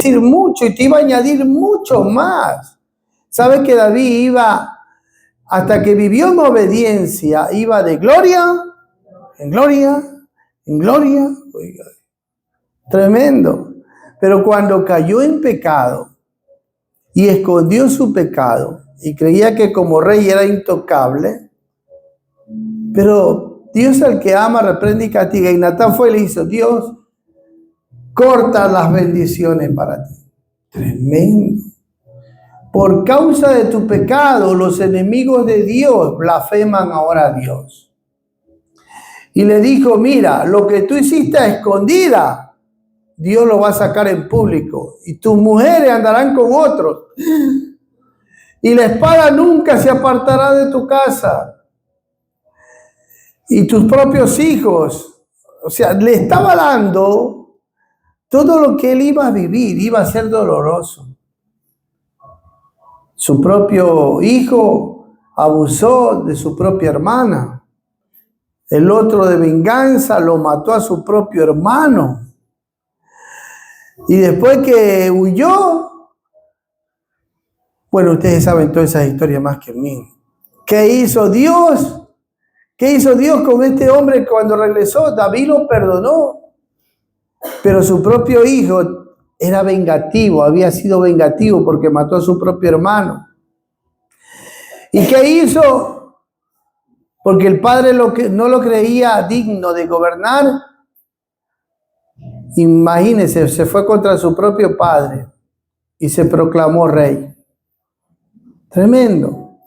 decir mucho y te iba a añadir mucho más. ¿Sabes que David iba, hasta que vivió en obediencia, iba de gloria en gloria, en gloria? Oiga, tremendo. Pero cuando cayó en pecado y escondió su pecado y creía que como rey era intocable, pero Dios al que ama reprende y castiga. Y Natán fue y le hizo: Dios, corta las bendiciones para ti. Tremendo. Por causa de tu pecado, los enemigos de Dios blasfeman ahora a Dios. Y le dijo: mira, lo que tú hiciste a escondida, Dios lo va a sacar en público. Y tus mujeres andarán con otros. Y la espada nunca se apartará de tu casa. Y tus propios hijos. O sea, le estaba dando todo lo que él iba a vivir, iba a ser doloroso. Su propio hijo abusó de su propia hermana. El otro, de venganza, lo mató a su propio hermano. Y después que huyó, bueno, ustedes saben todas esas historias más que mí. ¿Qué hizo Dios? ¿Qué hizo Dios con este hombre cuando regresó? David lo perdonó. Pero su propio hijo era vengativo, había sido vengativo porque mató a su propio hermano. ¿Y qué hizo? Porque el padre no lo creía digno de gobernar. Imagínense, se fue contra su propio padre y se proclamó rey. Tremendo.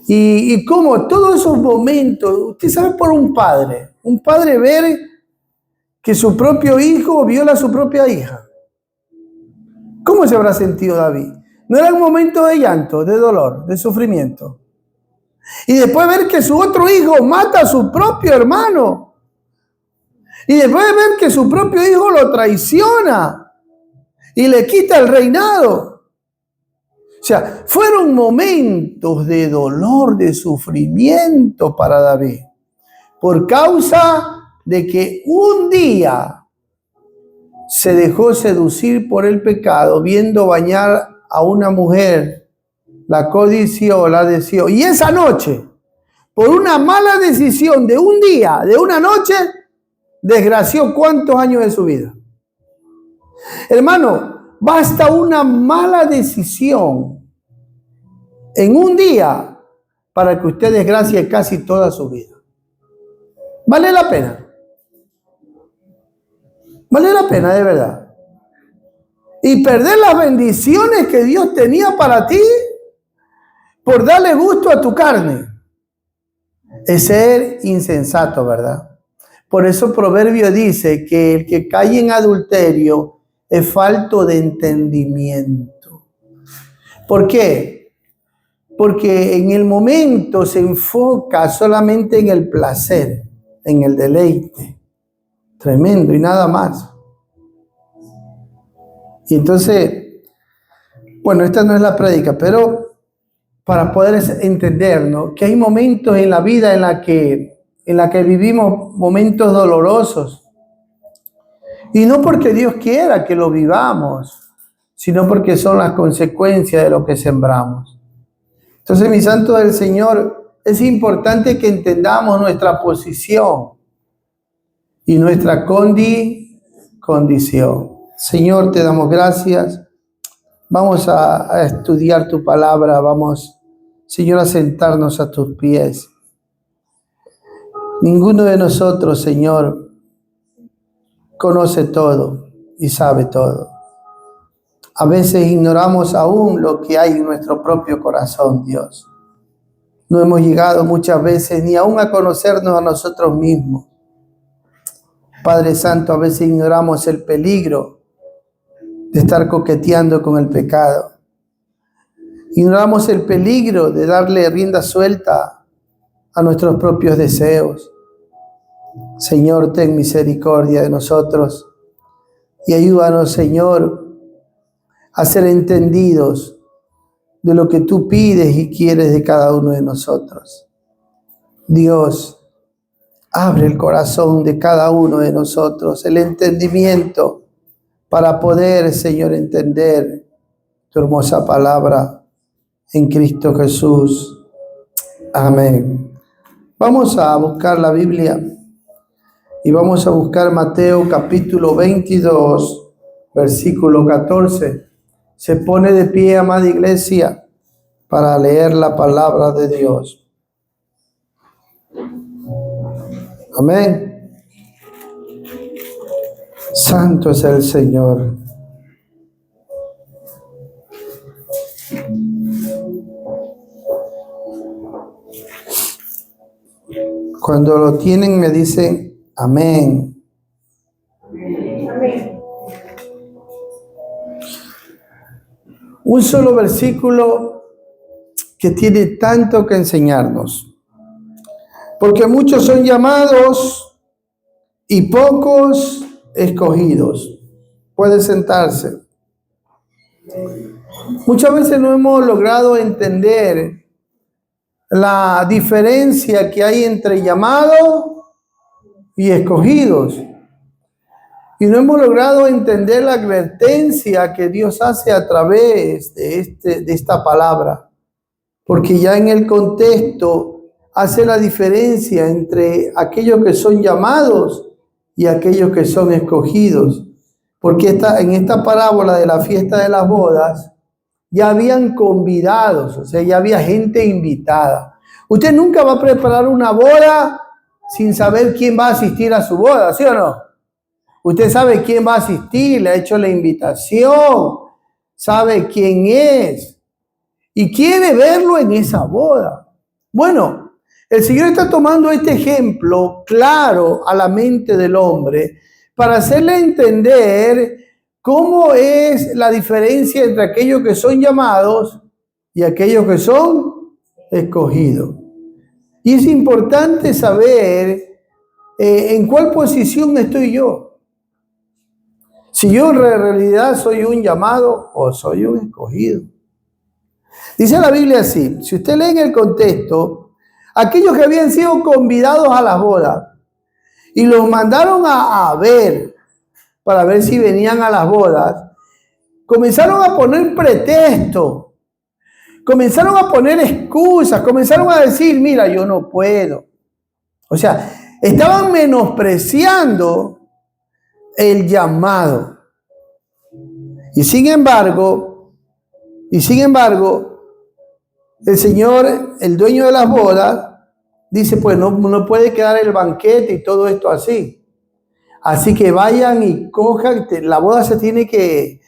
Y como todos esos momentos, usted sabe, por un padre ver que su propio hijo viola a su propia hija. ¿Cómo se habrá sentido David? ¿No era un momento de llanto, de dolor, de sufrimiento? Y después ver que su otro hijo mata a su propio hermano. Y después ver que su propio hijo lo traiciona y le quita el reinado. O sea, fueron momentos de dolor, de sufrimiento para David, por causa de que un día se dejó seducir por el pecado, viendo bañar a una mujer, la codició, la deseó. Y esa noche, por una mala decisión de un día, de una noche, desgració cuántos años de su vida. Hermano, basta una mala decisión en un día para que usted desgracie casi toda su vida. ¿Vale la pena? Vale la pena, de verdad. Y perder las bendiciones que Dios tenía para ti por darle gusto a tu carne es ser insensato, ¿verdad? Por eso Proverbio dice que el que cae en adulterio es falto de entendimiento. ¿Por qué? Porque en el momento se enfoca solamente en el placer, en el deleite. Tremendo, y nada más. Y entonces, bueno, esta no es la prédica, pero para poder entender, ¿no?, que hay momentos en la vida en la que vivimos momentos dolorosos. Y no porque Dios quiera que lo vivamos, sino porque son las consecuencias de lo que sembramos. Entonces, mis santos del Señor, es importante que entendamos nuestra posición y nuestra condición. Señor, te damos gracias. Vamos a estudiar tu palabra. Vamos, Señor, a sentarnos a tus pies. Ninguno de nosotros, Señor, conoce todo y sabe todo. A veces ignoramos aún lo que hay en nuestro propio corazón, Dios. No hemos llegado muchas veces ni aún a conocernos a nosotros mismos. Padre Santo, a veces ignoramos el peligro de estar coqueteando con el pecado. Ignoramos el peligro de darle rienda suelta a nuestros propios deseos. Señor, ten misericordia de nosotros y ayúdanos, Señor, a ser entendidos de lo que tú pides y quieres de cada uno de nosotros. Dios, abre el corazón de cada uno de nosotros, el entendimiento para poder, Señor, entender tu hermosa palabra en Cristo Jesús. Amén. Vamos a buscar la Biblia y vamos a buscar Mateo capítulo 22, versículo 14. Se pone de pie, amada iglesia, para leer la palabra de Dios. Amén. Santo es el Señor. Cuando lo tienen me dicen amén. Amén. Un solo versículo que tiene tanto que enseñarnos. Porque muchos son llamados y pocos escogidos. Puede sentarse. Muchas veces no hemos logrado entender la diferencia que hay entre llamados y escogidos. Y no hemos logrado entender la advertencia que Dios hace a través de esta palabra. Porque ya en el contexto hace la diferencia entre aquellos que son llamados y aquellos que son escogidos. Porque en esta parábola de la fiesta de las bodas, ya habían convidados, o sea, ya había gente invitada. Usted nunca va a preparar una boda sin saber quién va a asistir a su boda, ¿sí o no? Usted sabe quién va a asistir, le ha hecho la invitación, sabe quién es y quiere verlo en esa boda. Bueno, el Señor está tomando este ejemplo claro a la mente del hombre para hacerle entender cómo es la diferencia entre aquellos que son llamados y aquellos que son escogidos. Y es importante saber en cuál posición estoy yo. Si yo en realidad soy un llamado o soy un escogido. Dice la Biblia así, si usted lee en el contexto, aquellos que habían sido convidados a las bodas y los mandaron a ver, para ver si venían a las bodas, comenzaron a poner pretextos, comenzaron a poner excusas, comenzaron a decir, mira, yo no puedo. O sea, estaban menospreciando el llamado. Y sin embargo, el Señor, el dueño de las bodas, dice, pues no puede quedar el banquete y todo esto así. Así que vayan y cojan, la boda se tiene que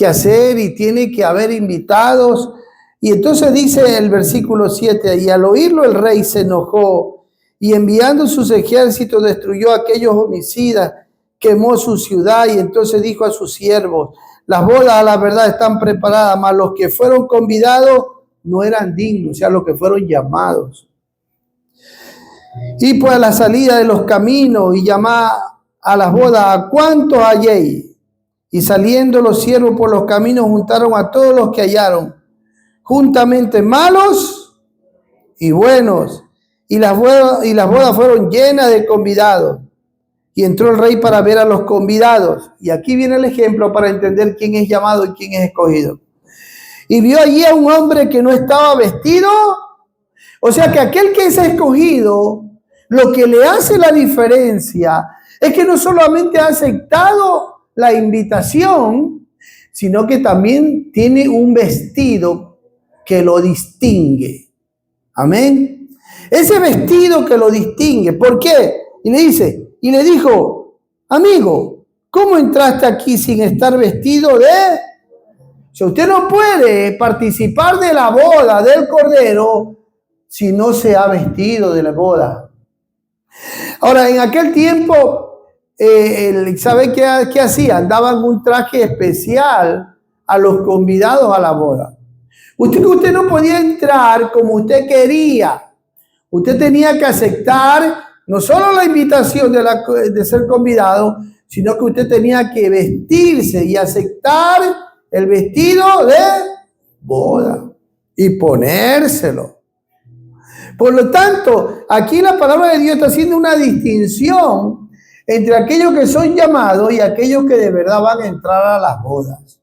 hacer y tiene que haber invitados. Y entonces dice el versículo 7, y al oírlo el rey se enojó y enviando sus ejércitos destruyó a aquellos homicidas, quemó su ciudad y entonces dijo a sus siervos, las bodas a la verdad están preparadas, mas los que fueron convidados no eran dignos, o sea, los que fueron llamados. Y pues a la salida de los caminos y llamá a las bodas a cuantos halléis. Y saliendo los siervos por los caminos juntaron a todos los que hallaron, juntamente malos y buenos. Y las bodas fueron llenas de convidados. Y entró el rey para ver a los convidados. Y aquí viene el ejemplo para entender quién es llamado y quién es escogido. Y vio allí a un hombre que no estaba vestido. O sea que aquel que es escogido, lo que le hace la diferencia es que no solamente ha aceptado la invitación, sino que también tiene un vestido que lo distingue. Amén. Ese vestido que lo distingue. ¿Por qué? Y le dijo, amigo, ¿cómo entraste aquí sin estar vestido de? O sea, usted no puede participar de la boda del Cordero si no se ha vestido de la boda. Ahora, en aquel tiempo, ¿sabe qué hacían? Daban un traje especial a los convidados a la boda. Usted no podía entrar como usted quería. Usted tenía que aceptar no solo la invitación de ser convidado, sino que usted tenía que vestirse y aceptar el vestido de boda y ponérselo. Por lo tanto, aquí la palabra de Dios está haciendo una distinción entre aquellos que son llamados y aquellos que de verdad van a entrar a las bodas.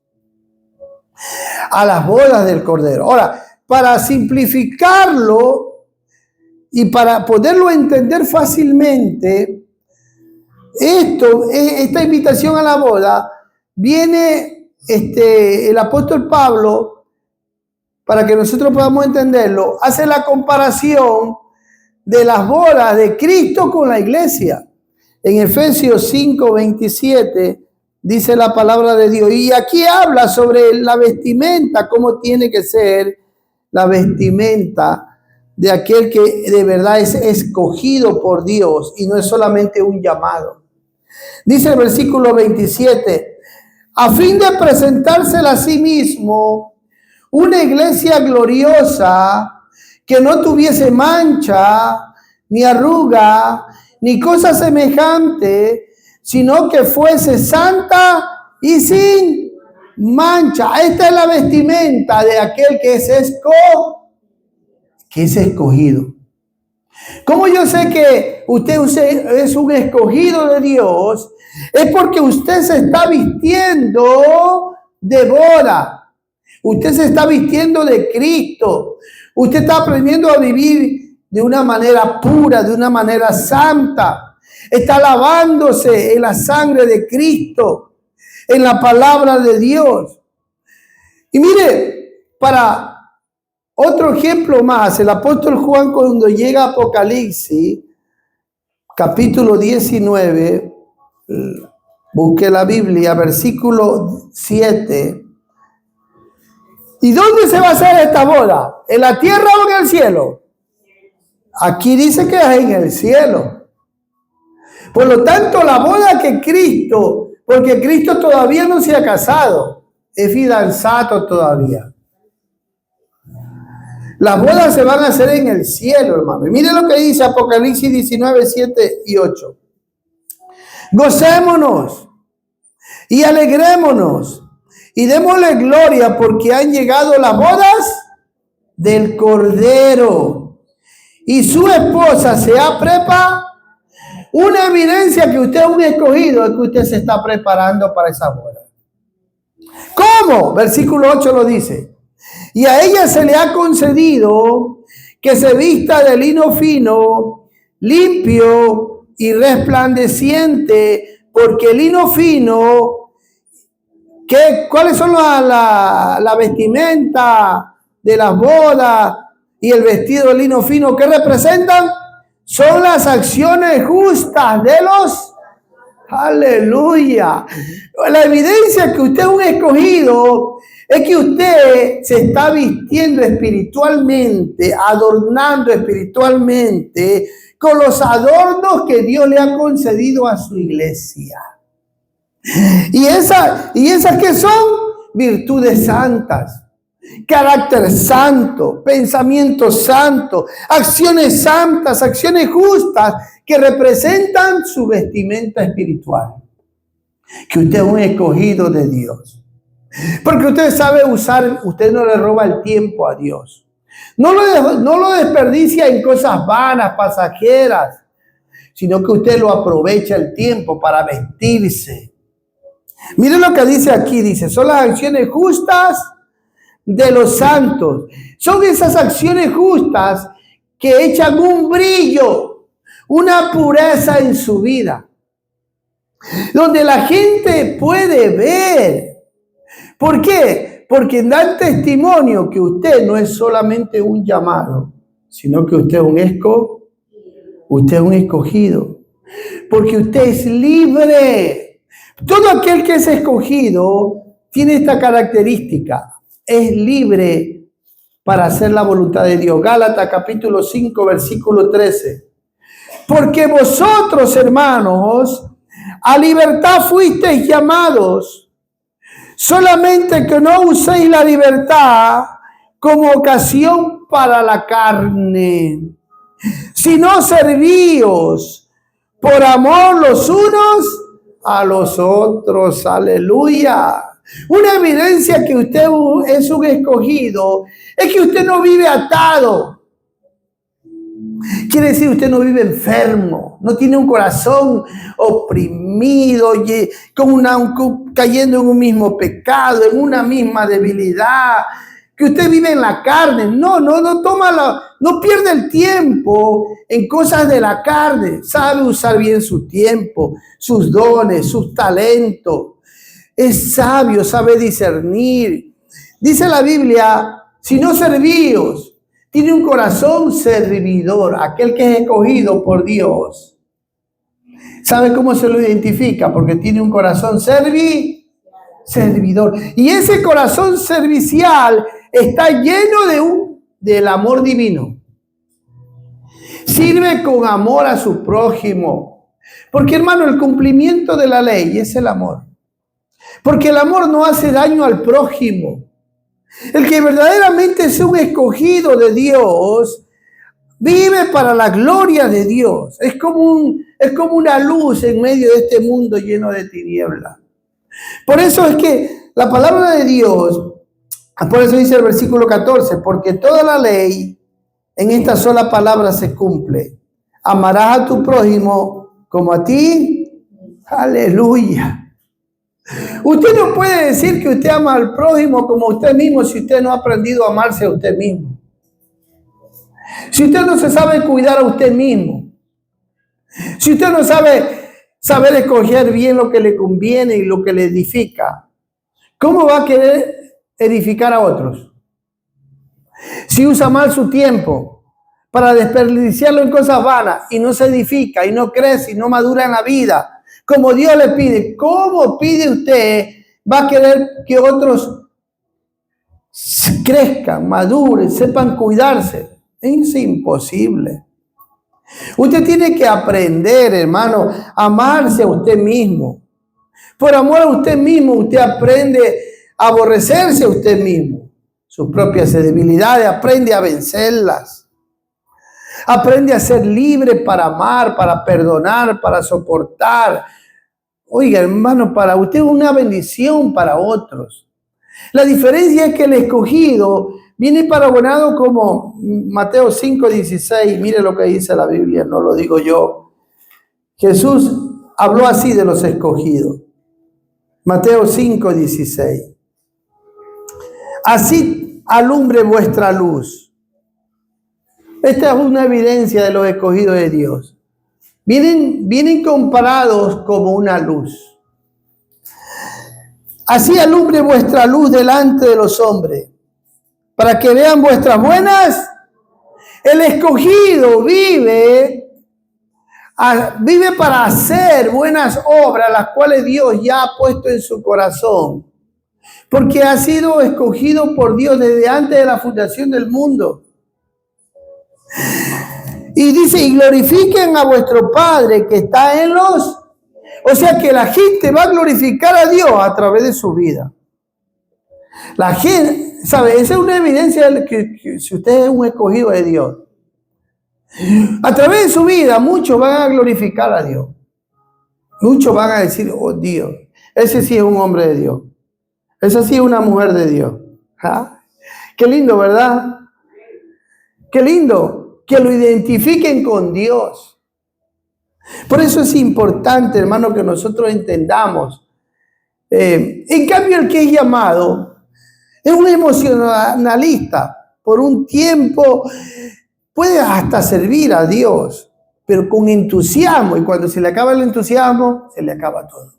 A las bodas del Cordero. Ahora, para simplificarlo y para poderlo entender fácilmente, esta invitación a la boda, viene el apóstol Pablo, para que nosotros podamos entenderlo, hace la comparación de las bodas de Cristo con la iglesia. En Efesios 5:27 dice la palabra de Dios, y aquí habla sobre la vestimenta, cómo tiene que ser la vestimenta de aquel que de verdad es escogido por Dios y no es solamente un llamado. Dice el versículo 27, a fin de presentársela a sí mismo una iglesia gloriosa que no tuviese mancha, ni arruga, ni cosa semejante, sino que fuese santa y sin mancha. Esta es la vestimenta de aquel que es escogido. ¿Cómo yo sé que usted es un escogido de Dios? Es porque usted se está vistiendo de boda. Usted se está vistiendo de Cristo. Usted está aprendiendo a vivir de una manera pura, de una manera santa. Está lavándose en la sangre de Cristo, en la palabra de Dios. Y mire, para otro ejemplo más, el apóstol Juan, cuando llega a Apocalipsis, capítulo 19, busque la Biblia, versículo 7. ¿Y dónde se va a hacer esta boda? ¿En la tierra o en el cielo? Aquí dice que es en el cielo. Por lo tanto, la boda que Cristo, porque Cristo todavía no se ha casado, es fidanzato todavía. Las bodas se van a hacer en el cielo, hermano. Y mire lo que dice Apocalipsis 19, 7 y 8. Gocémonos y alegrémonos y démosle gloria porque han llegado las bodas del Cordero y su esposa se ha preparado. Una evidencia que usted es un escogido es que usted se está preparando para esa boda. ¿Cómo? Versículo 8 lo dice. Y a ella se le ha concedido que se vista de lino fino, limpio y resplandeciente, porque el lino fino, ¿cuáles son la vestimenta de las bodas y el vestido de lino fino? ¿Qué representan? Son las acciones justas de los... Aleluya. La evidencia que usted es un escogido es que usted se está vistiendo espiritualmente, adornando espiritualmente con los adornos que Dios le ha concedido a su iglesia. Y esas que son virtudes santas, carácter santo, pensamiento santo, acciones santas, acciones justas que representan su vestimenta espiritual. Que usted es un escogido de Dios. Porque usted sabe usar, usted no le roba el tiempo a Dios. No lo desperdicia en cosas vanas, pasajeras, sino que usted lo aprovecha el tiempo para vestirse. Miren lo que dice aquí, dice, son las acciones justas de los santos. Son esas acciones justas que echan un brillo, una pureza en su vida, donde la gente puede ver. ¿Por qué? Porque dan testimonio que usted no es solamente un llamado, sino que usted es un escogido. Porque usted es libre. Todo aquel que es escogido tiene esta característica. Es libre para hacer la voluntad de Dios. Gálatas capítulo 5, versículo 13. Porque vosotros, hermanos, a libertad fuisteis llamados, solamente que no uséis la libertad como ocasión para la carne, sino servíos por amor los unos a los otros. Aleluya. Una evidencia que usted es un escogido es que usted no vive atado. Quiere decir, usted no vive enfermo, no tiene un corazón oprimido, cayendo en un mismo pecado, en una misma debilidad, que usted vive en la carne. No pierde el tiempo en cosas de la carne. Sabe usar bien su tiempo, sus dones, sus talentos. Es sabio, sabe discernir. Dice la Biblia, si no servíos, tiene un corazón servidor, aquel que es escogido por Dios. ¿Sabe cómo se lo identifica? Porque tiene un corazón servidor. Y ese corazón servicial está lleno del amor divino. Sirve con amor a su prójimo. Porque, hermano, el cumplimiento de la ley es el amor. Porque el amor no hace daño al prójimo. El que verdaderamente es un escogido de Dios, vive para la gloria de Dios. Es como una luz en medio de este mundo lleno de tinieblas. Por eso es que la palabra de Dios, por eso dice el versículo 14, porque toda la ley en esta sola palabra se cumple. Amarás a tu prójimo como a ti. Aleluya. Usted no puede decir que usted ama al prójimo como a usted mismo si usted no ha aprendido a amarse a usted mismo. Si usted no se sabe cuidar a usted mismo. Si usted no sabe saber escoger bien lo que le conviene y lo que le edifica, ¿cómo va a querer edificar a otros? Si usa mal su tiempo para desperdiciarlo en cosas vanas y no se edifica y no crece y no madura en la vida, como Dios le pide, ¿cómo pide usted? Va a querer que otros crezcan, maduren, sepan cuidarse. Es imposible. Usted tiene que aprender, hermano, a amarse a usted mismo. Por amor a usted mismo, usted aprende a aborrecerse a usted mismo. Sus propias debilidades, aprende a vencerlas. Aprende a ser libre para amar, para perdonar, para soportar. Oiga, hermano, para usted es una bendición para otros. La diferencia es que el escogido viene paragonado como Mateo 5:16. Mire lo que dice la Biblia, no lo digo yo. Jesús habló así de los escogidos. Mateo 5:16. Así alumbre vuestra luz. Esta es una evidencia de los escogidos de Dios. Vienen comparados como una luz. Así alumbre vuestra luz delante de los hombres, para que vean vuestras buenas. El escogido vive para hacer buenas obras, las cuales Dios ya ha puesto en su corazón, porque ha sido escogido por Dios desde antes de la fundación del mundo. Y dice, y glorifiquen a vuestro Padre que está en los... O sea que la gente va a glorificar a Dios a través de su vida. La gente, ¿sabe? Esa es una evidencia de que si usted es un escogido de Dios. A través de su vida, muchos van a glorificar a Dios. Muchos van a decir, oh Dios, ese sí es un hombre de Dios. Esa sí es una mujer de Dios. ¿Ah? Qué lindo, ¿verdad? Qué lindo que lo identifiquen con Dios. Por eso es importante, hermano, que nosotros entendamos. En cambio, el que es llamado es un emocionalista. Por un tiempo puede hasta servir a Dios, pero con entusiasmo. Y cuando se le acaba el entusiasmo, se le acaba todo.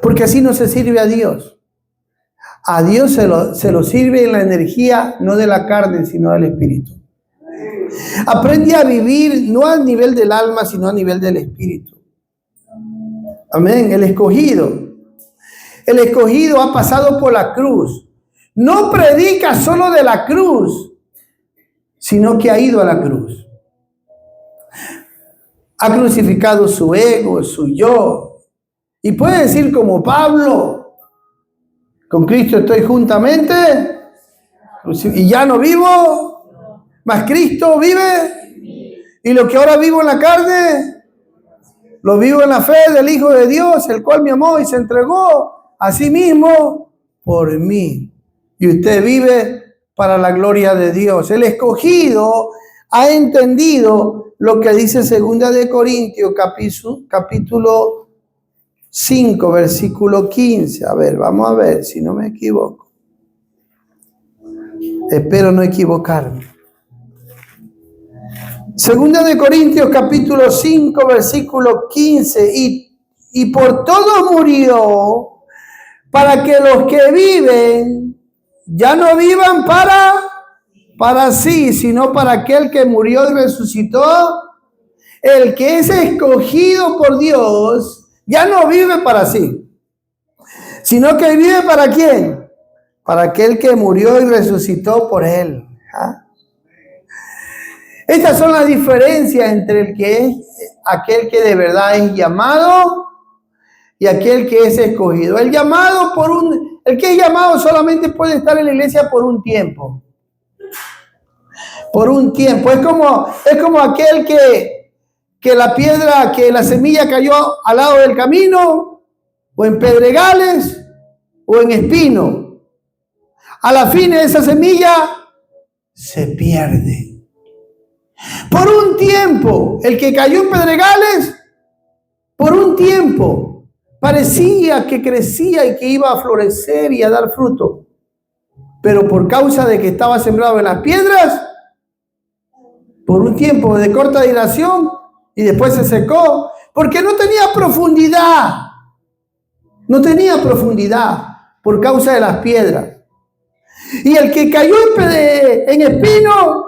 Porque así no se sirve a Dios. A Dios se lo sirve en la energía, no de la carne, sino del espíritu. Aprende a vivir no a nivel del alma, sino a nivel del espíritu. Amén. El escogido ha pasado por la cruz. No predica solo de la cruz, sino que ha ido a la cruz. Ha crucificado su ego, su yo. Y puede decir como Pablo, con Cristo estoy juntamente y ya no vivo, mas Cristo vive. Y lo que ahora vivo en la carne, lo vivo en la fe del Hijo de Dios, el cual me amó y se entregó a sí mismo por mí. Y usted vive para la gloria de Dios. El escogido ha entendido lo que dice 2 de Corintios, capítulo 5, versículo 15. A ver, vamos a ver si no me equivoco. Espero no equivocarme. 2 de Corintios, capítulo 5, versículo 15. Y por todo murió, para que los que viven ya no vivan para sí, sino para aquel que murió y resucitó. El que es escogido por Dios ya no vive para sí, sino que vive ¿para quién? Para aquel que murió y resucitó por él. ¿Ah? Estas son las diferencias entre el que es aquel que de verdad es llamado y aquel que es escogido. El que es llamado solamente puede estar en la iglesia por un tiempo. Por un tiempo. Es como aquel que la semilla cayó al lado del camino, o en pedregales, o en espino. A la fin esa semilla se pierde. Por un tiempo, el que cayó en pedregales, por un tiempo, parecía que crecía y que iba a florecer y a dar fruto. Pero por causa de que estaba sembrado en las piedras, por un tiempo de corta duración, y después se secó, porque no tenía profundidad. No tenía profundidad por causa de las piedras. Y el que cayó en espino,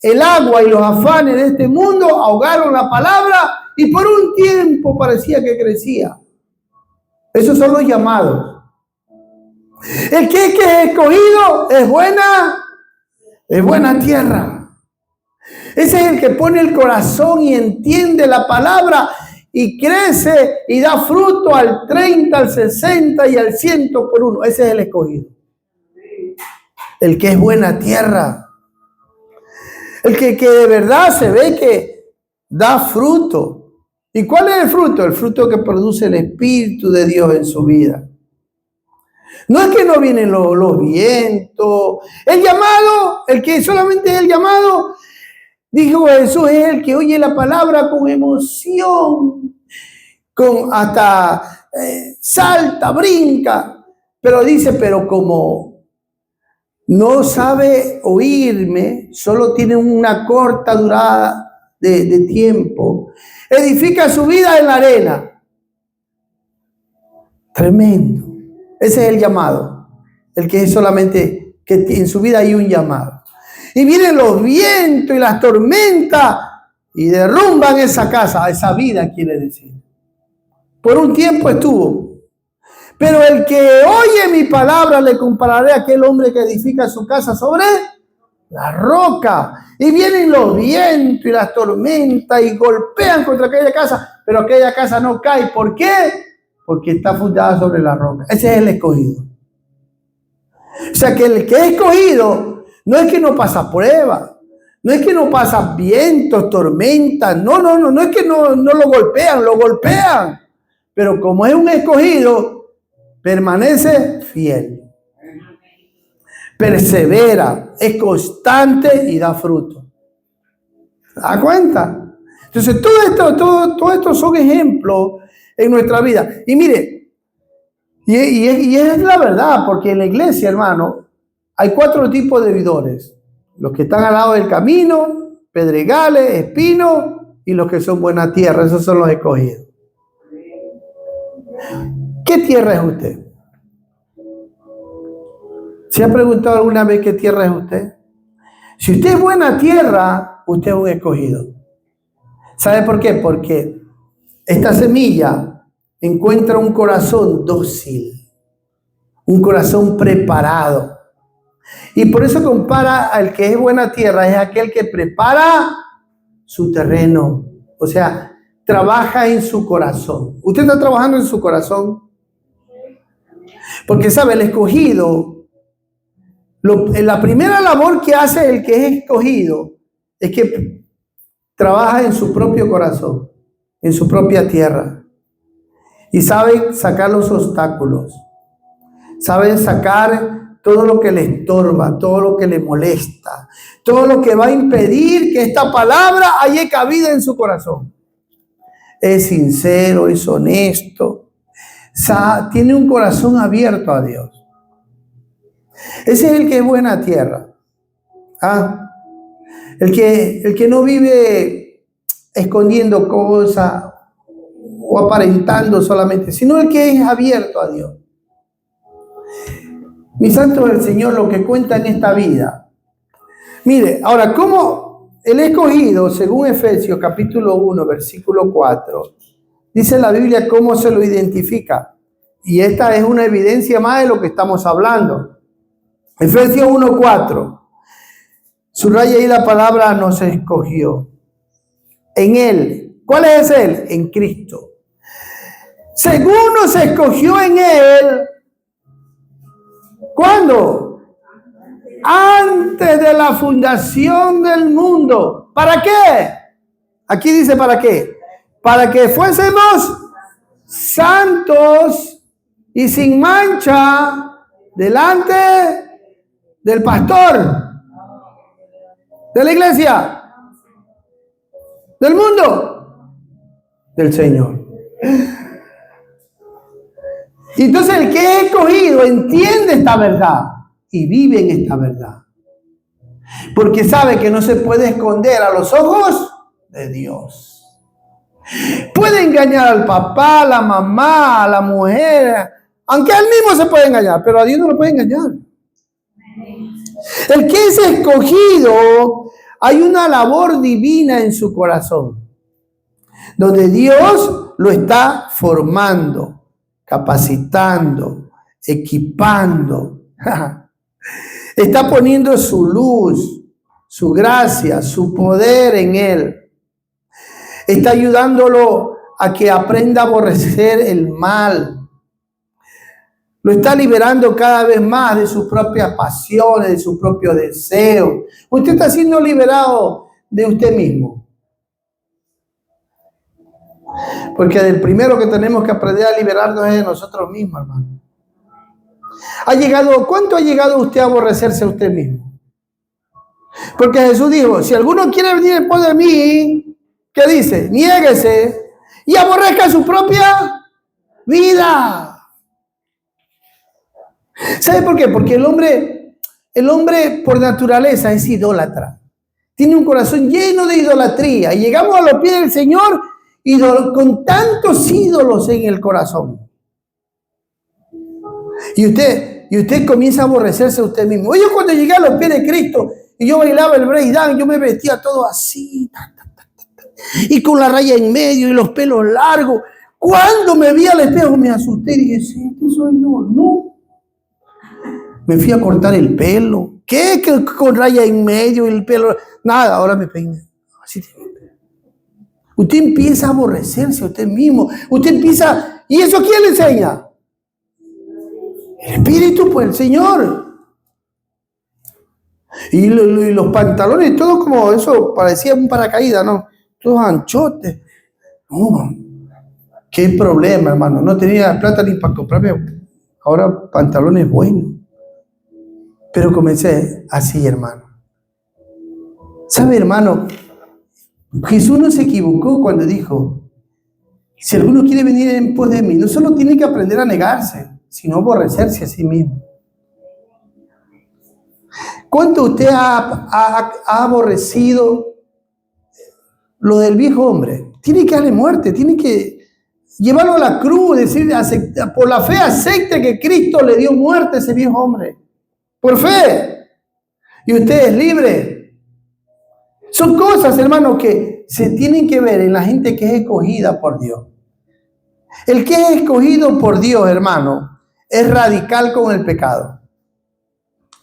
el agua y los afanes de este mundo ahogaron la palabra y por un tiempo parecía que crecía. Esos son los llamados. El que es escogido es buena tierra. Ese es el que pone el corazón y entiende la palabra y crece y da fruto al 30, al 60 y al 100 por uno. Ese es el escogido. El que es buena tierra. El que de verdad se ve que da fruto. ¿Y cuál es el fruto? El fruto que produce el Espíritu de Dios en su vida. No es que no vienen los vientos. El llamado, el que solamente es el llamado, dijo Jesús, es el que oye la palabra con emoción, con hasta salta, brinca. Pero dice, pero como no sabe oírme, solo tiene una corta durada de tiempo, edifica su vida en la arena. Tremendo. Ese es el llamado. El que es solamente, que en su vida hay un llamado. Y vienen los vientos y las tormentas y derrumban esa casa, esa vida quiere decir. Por un tiempo estuvo. Pero el que oye mi palabra le compararé a aquel hombre que edifica su casa sobre la roca. Y vienen los vientos y las tormentas y golpean contra aquella casa, pero aquella casa no cae. ¿Por qué? Porque está fundada sobre la roca. Ese es el escogido. O sea que el que es escogido no es que no pasa prueba, no es que no pasa vientos, tormentas, no es que no lo golpean. Pero como es un escogido, permanece fiel, persevera, es constante y da fruto. ¿Se da cuenta? Entonces, todo esto son ejemplos en nuestra vida. Y mire, y es la verdad, porque en la iglesia, hermano, hay 4 tipos de vividores. Los que están al lado del camino, pedregales, espinos, y los que son buena tierra. Esos son los escogidos. ¿Qué tierra es usted? ¿Se ha preguntado alguna vez qué tierra es usted? Si usted es buena tierra, usted es un escogido. ¿Sabe por qué? Porque esta semilla encuentra un corazón dócil, un corazón preparado. Y por eso compara al que es buena tierra, es aquel que prepara su terreno. O sea, trabaja en su corazón. ¿Usted está trabajando en su corazón? Porque sabe, el escogido, la primera labor que hace el que es escogido es que trabaja en su propio corazón, en su propia tierra. Y sabe sacar los obstáculos, sabe sacar todo lo que le estorba, todo lo que le molesta, todo lo que va a impedir que esta palabra haya cabida en su corazón. Es sincero, es honesto, tiene un corazón abierto a Dios. Ese es el que es buena tierra. El que no vive escondiendo cosas o aparentando solamente, sino el que es abierto a Dios. Mi santo del Señor, lo que cuenta en esta vida. Mire, ahora, ¿cómo el escogido, según Efesios capítulo 1, versículo 4, dice la Biblia cómo se lo identifica? Y esta es una evidencia más de lo que estamos hablando. Efesios 1, 4. Subraya ahí la palabra nos escogió. En Él. ¿Cuál es Él? En Cristo. Según nos escogió en Él. ¿Cuándo? Antes de la fundación del mundo. ¿Para qué? Aquí dice ¿para qué? Para que fuésemos santos y sin mancha delante del pastor de la iglesia, del mundo, del Señor. Y entonces el que es escogido entiende esta verdad y vive en esta verdad. Porque sabe que no se puede esconder a los ojos de Dios. Puede engañar al papá, a la mamá, a la mujer, aunque a él mismo se puede engañar, pero a Dios no lo puede engañar. El que es escogido, hay una labor divina en su corazón, donde Dios lo está formando, capacitando, equipando. Está poniendo su luz, su gracia, su poder en él. Está ayudándolo a que aprenda a aborrecer el mal. Lo está liberando cada vez más de sus propias pasiones, de sus propios deseos. Usted está siendo liberado de usted mismo. Porque el primero que tenemos que aprender a liberarnos es de nosotros mismos, hermano. ¿Cuánto ha llegado usted a aborrecerse a usted mismo? Porque Jesús dijo, si alguno quiere venir en pos de mí, ¿qué dice? Niéguese y aborrezca su propia vida. ¿Sabe por qué? Porque el hombre por naturaleza es idólatra. Tiene un corazón lleno de idolatría. Y llegamos a los pies del Señor con tantos ídolos en el corazón. Y usted comienza a aborrecerse a usted mismo. Yo cuando llegué a los pies de Cristo y yo bailaba el breakdance, yo me vestía todo así, y con la raya en medio y los pelos largos. Cuando me vi al espejo me asusté y dije, sí, ¿qué soy yo? No. Me fui a cortar el pelo. ¿Qué? Que con raya en medio y el pelo. Nada, ahora me peiné. Así. Usted empieza a aborrecerse a usted mismo. Usted empieza. ¿Y eso quién le enseña? El Espíritu, pues el Señor. Y los pantalones, todo como eso, parecía un paracaídas, ¿no? Todos anchotes. No, qué problema, hermano. No tenía plata ni para comprarme ahora pantalones buenos. Pero comencé así, hermano. ¿Sabe, hermano? Jesús no se equivocó cuando dijo, si alguno quiere venir en pos de mí, no solo tiene que aprender a negarse, sino aborrecerse a sí mismo. ¿Cuánto usted ha aborrecido lo del viejo hombre? Tiene que darle muerte, tiene que llevarlo a la cruz, decir, por la fe acepte que Cristo le dio muerte a ese viejo hombre. Por fe. Y usted es libre. Son cosas, hermano, que se tienen que ver en la gente que es escogida por Dios. El que es escogido por Dios, hermano, es radical con el pecado.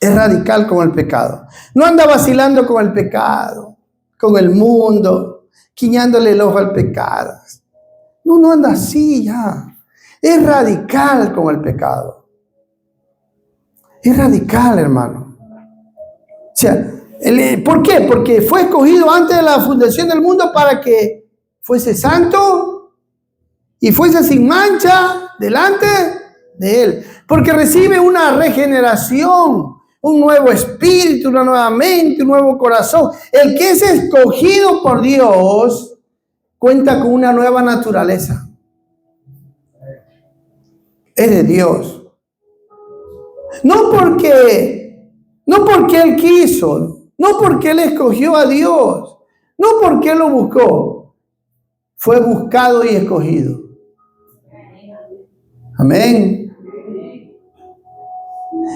Es radical con el pecado. No anda vacilando con el pecado, con el mundo, guiñándole el ojo al pecado. No anda así ya. Es radical con el pecado. Es radical, hermano. O sea, ¿por qué? Porque fue escogido antes de la fundación del mundo para que fuese santo y fuese sin mancha delante de Él. Porque recibe una regeneración, un nuevo espíritu, una nueva mente, un nuevo corazón. El que es escogido por Dios cuenta con una nueva naturaleza. Es de Dios. No porque Él quiso, no porque Él escogió a Dios, no porque Él lo buscó. Fue buscado y escogido. Amén.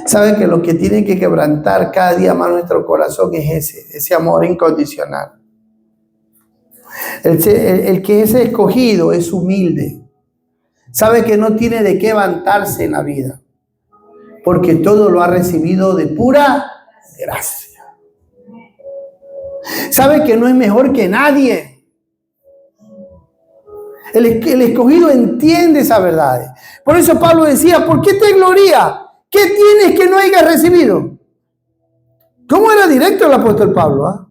¿Saben que lo que tiene que quebrantar cada día más nuestro corazón es ese amor incondicional? El que es escogido es humilde. Sabe que no tiene de qué vantarse en la vida, porque todo lo ha recibido de pura gracia. Sabe que no es mejor que nadie. El escogido entiende esas verdades. Por eso Pablo decía, ¿por qué te glorías? ¿Qué tienes que no hayas recibido? ¿Cómo era directo el apóstol Pablo?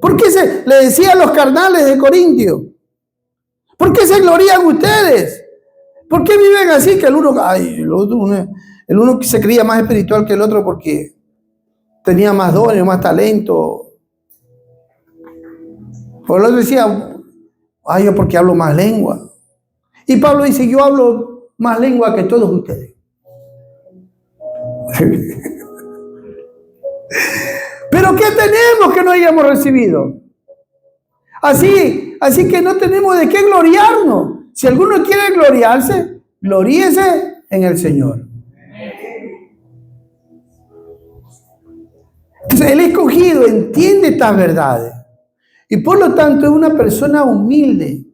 ¿Por qué le decía a los carnales de Corintio? ¿Por qué se glorían ustedes? ¿Por qué viven así que el uno se creía más espiritual que el otro porque tenía más dones, más talento? Por el otro decía, yo porque hablo más lengua. Y Pablo dice, yo hablo más lengua que todos ustedes. ¿Pero qué tenemos que no hayamos recibido? Así que no tenemos de qué gloriarnos. Si alguno quiere gloriarse, gloríese en el Señor. Entonces, el escogido entiende estas verdades. Y por lo tanto es una persona humilde,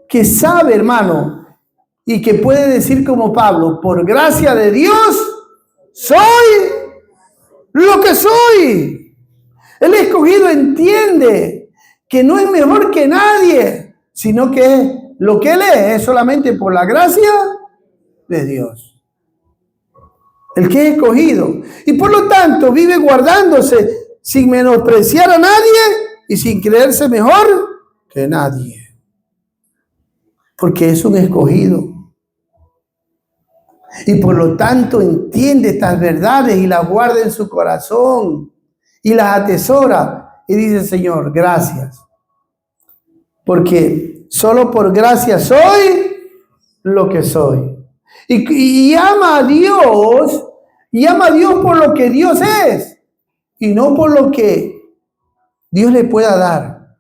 que sabe, hermano, y que puede decir como Pablo, por gracia de Dios, soy lo que soy. El escogido entiende que no es mejor que nadie, sino que lo que él es solamente por la gracia de Dios. El que es escogido. Y por lo tanto vive guardándose sin menospreciar a nadie y sin creerse mejor que nadie. Porque es un escogido. Y por lo tanto entiende estas verdades y las guarda en su corazón y las atesora. Y dice, Señor, gracias. Porque solo por gracia soy lo que soy. Y ama a Dios por lo que Dios es y no por lo que Dios le pueda dar.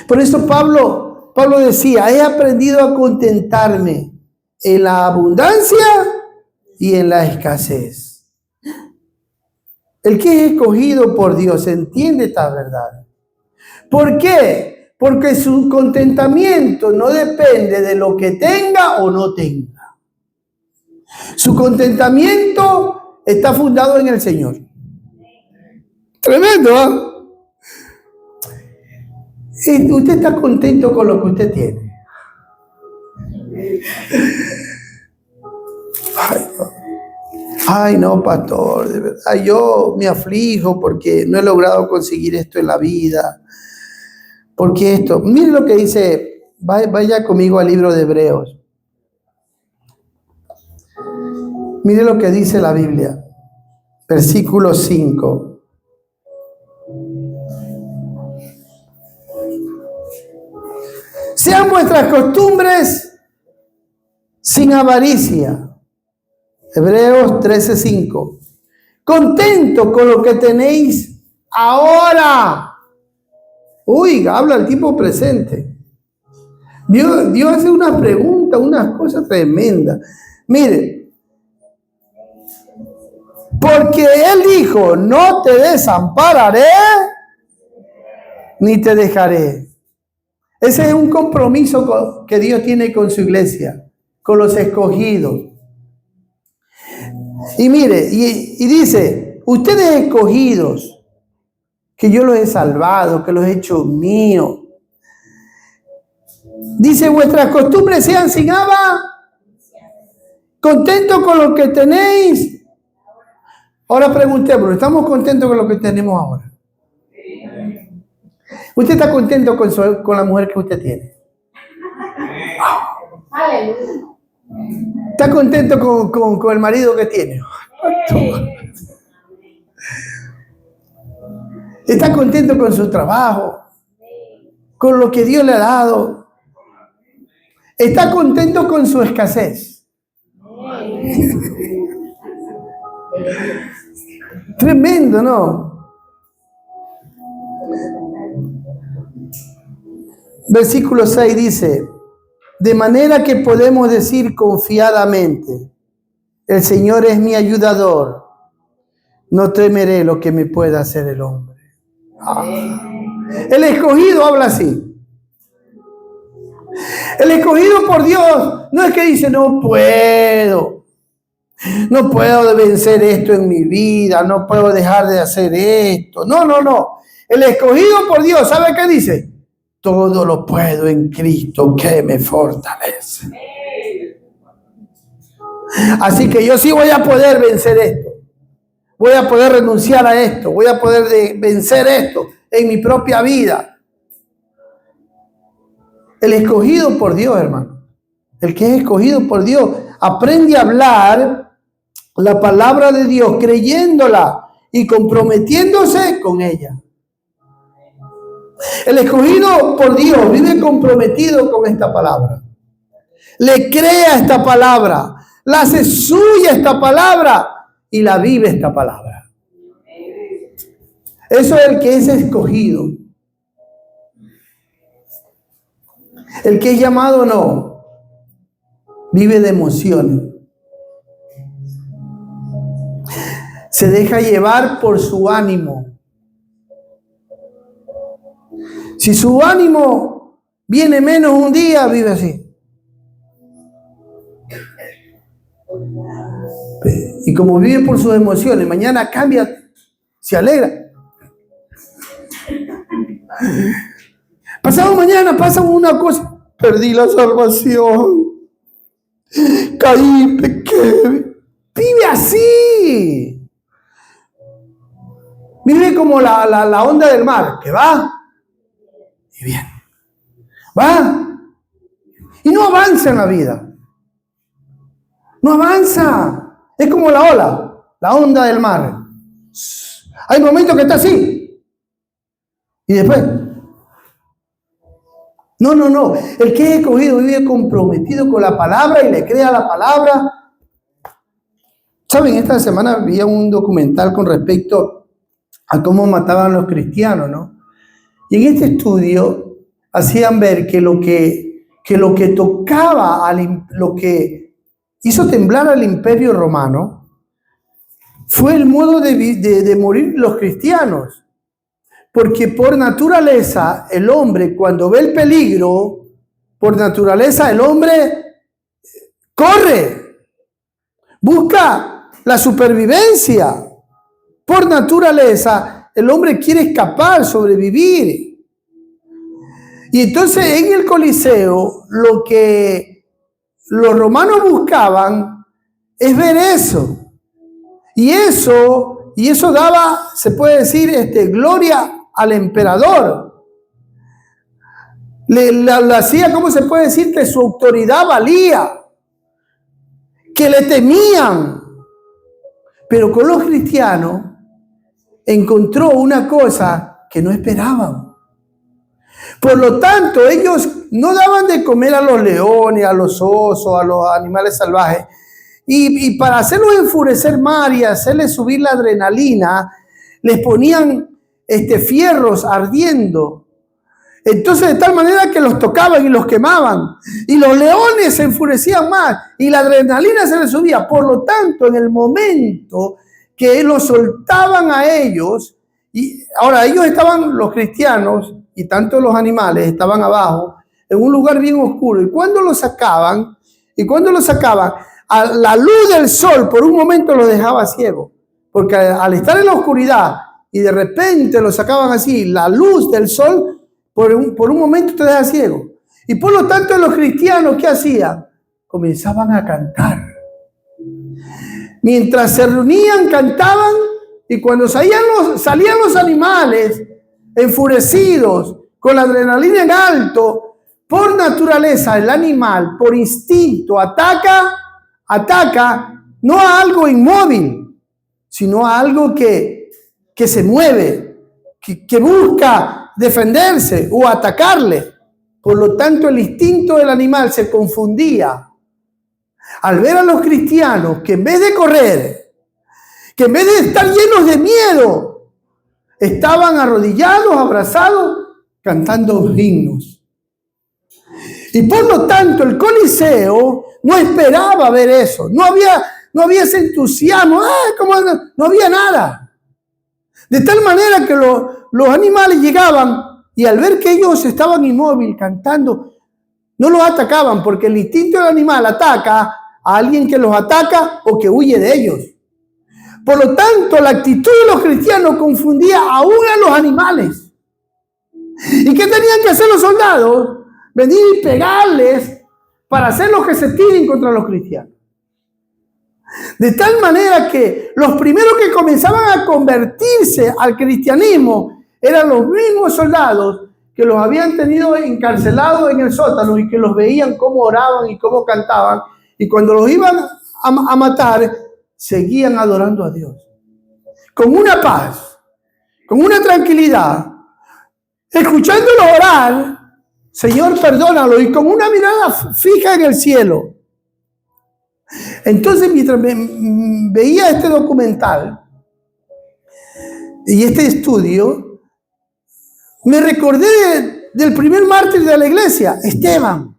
Por eso Pablo decía, he aprendido a contentarme en la abundancia y en la escasez. El que es escogido por Dios entiende estas verdades. ¿Por qué? Porque su contentamiento no depende de lo que tenga o no tenga. Su contentamiento está fundado en el Señor. Tremendo, ¿eh? ¿Usted está contento con lo que usted tiene? Ay, no, pastor, de verdad, yo me aflijo porque no he logrado conseguir esto en la vida. Porque esto, mire lo que dice, vaya conmigo al libro de Hebreos. Mire lo que dice la Biblia, versículo 5. Sean vuestras costumbres sin avaricia. Hebreos 13:5. Contento con lo que tenéis ahora. Uy, habla el tiempo presente. Dios hace una pregunta, unas cosas tremendas. Mire, porque Él dijo, no te desampararé, ni te dejaré. Ese es un compromiso que Dios tiene con su iglesia, con los escogidos. Y mire, y dice, ustedes escogidos, que yo los he salvado, que los he hecho míos. Dice, vuestras costumbres sean sin ava, contentos con lo que tenéis. Ahora preguntémonos, ¿estamos contentos con lo que tenemos ahora? ¿Usted está contento con la mujer que usted tiene? ¿Está contento con el marido que tiene? ¿Está contento con su trabajo? ¿Con lo que Dios le ha dado? ¿Está contento con su escasez? Tremendo, ¿no? Versículo 6 dice: de manera que podemos decir confiadamente, el Señor es mi ayudador, no temeré lo que me pueda hacer el hombre. El escogido habla así. El escogido por Dios no es que dice no puedo vencer esto en mi vida, no puedo dejar de hacer esto. No. El escogido por Dios, ¿sabe qué dice? Todo lo puedo en Cristo que me fortalece. Así que yo sí voy a poder vencer esto. Voy a poder renunciar a esto. Voy a poder vencer esto en mi propia vida. El escogido por Dios, hermano. El que es escogido por Dios aprende a hablar la palabra de Dios, creyéndola y comprometiéndose con ella. El escogido por Dios vive comprometido con esta palabra. Le crea esta palabra, la hace suya esta palabra y la vive esta palabra. Eso es el que es escogido. El que es llamado no, vive de emociones. Se deja llevar por su ánimo. Si su ánimo viene menos un día, vive así. Y como vive por sus emociones, mañana cambia, se alegra. Pasado mañana pasa una cosa, perdí la salvación, caí, pequé. Vive así. Vive como la onda del mar, que va y viene. Va y no avanza en la vida. No avanza. Es como la ola, la onda del mar. Hay momentos que está así. Y después. No. El que es escogido vive comprometido con la palabra y le crea la palabra. Saben, esta semana había un documental con respecto a cómo mataban a los cristianos, ¿no? Y en este estudio hacían ver que lo que tocaba, lo que hizo temblar al Imperio Romano fue el modo de morir los cristianos. Porque por naturaleza el hombre, cuando ve el peligro, por naturaleza el hombre corre, busca la supervivencia. Por naturaleza el hombre quiere escapar, sobrevivir. Y entonces en el Coliseo lo que los romanos buscaban es ver eso. Y eso daba, se puede decir, gloria al emperador. Le hacía, ¿cómo se puede decir? Que su autoridad valía. Que le temían. Pero con los cristianos encontró una cosa que no esperaban. Por lo tanto, ellos no daban de comer a los leones, a los osos, a los animales salvajes. Y para hacerlos enfurecer más y hacerles subir la adrenalina, les ponían fierros ardiendo. Entonces, de tal manera que los tocaban y los quemaban. Y los leones se enfurecían más y la adrenalina se les subía. Por lo tanto, en el momento que los soltaban a ellos, y ahora ellos estaban, los cristianos y tanto los animales estaban abajo, en un lugar bien oscuro. Y cuando los sacaban, a la luz del sol por un momento los dejaba ciegos. Porque al estar en la oscuridad y de repente los sacaban así, la luz del sol por un momento te deja ciego. Y por lo tanto los cristianos, ¿qué hacían? Comenzaban a cantar. Mientras se reunían, cantaban, y cuando salían los animales enfurecidos, con la adrenalina en alto, por naturaleza el animal, por instinto, ataca no a algo inmóvil, sino a algo que se mueve, que busca defenderse o atacarle. Por lo tanto, el instinto del animal se confundía al ver a los cristianos que en vez de correr, que en vez de estar llenos de miedo, estaban arrodillados, abrazados, cantando himnos. Y por lo tanto, el Coliseo no esperaba ver eso. No había ese entusiasmo. No había nada. De tal manera que los animales llegaban y al ver que ellos estaban inmóviles cantando, no los atacaban, porque el instinto del animal ataca a alguien que los ataca o que huye de ellos. Por lo tanto, la actitud de los cristianos confundía aún a los animales. ¿Y qué tenían que hacer los soldados? Venir y pegarles para hacerlos que se tiren contra los cristianos. De tal manera que los primeros que comenzaban a convertirse al cristianismo eran los mismos soldados que los habían tenido encarcelados en el sótano y que los veían cómo oraban y cómo cantaban. Y cuando los iban a matar, seguían adorando a Dios. Con una paz, con una tranquilidad, escuchándolos orar, Señor, perdónalo, y con una mirada fija en el cielo. Entonces, mientras veía este documental y este estudio, me recordé del primer mártir de la iglesia, Esteban.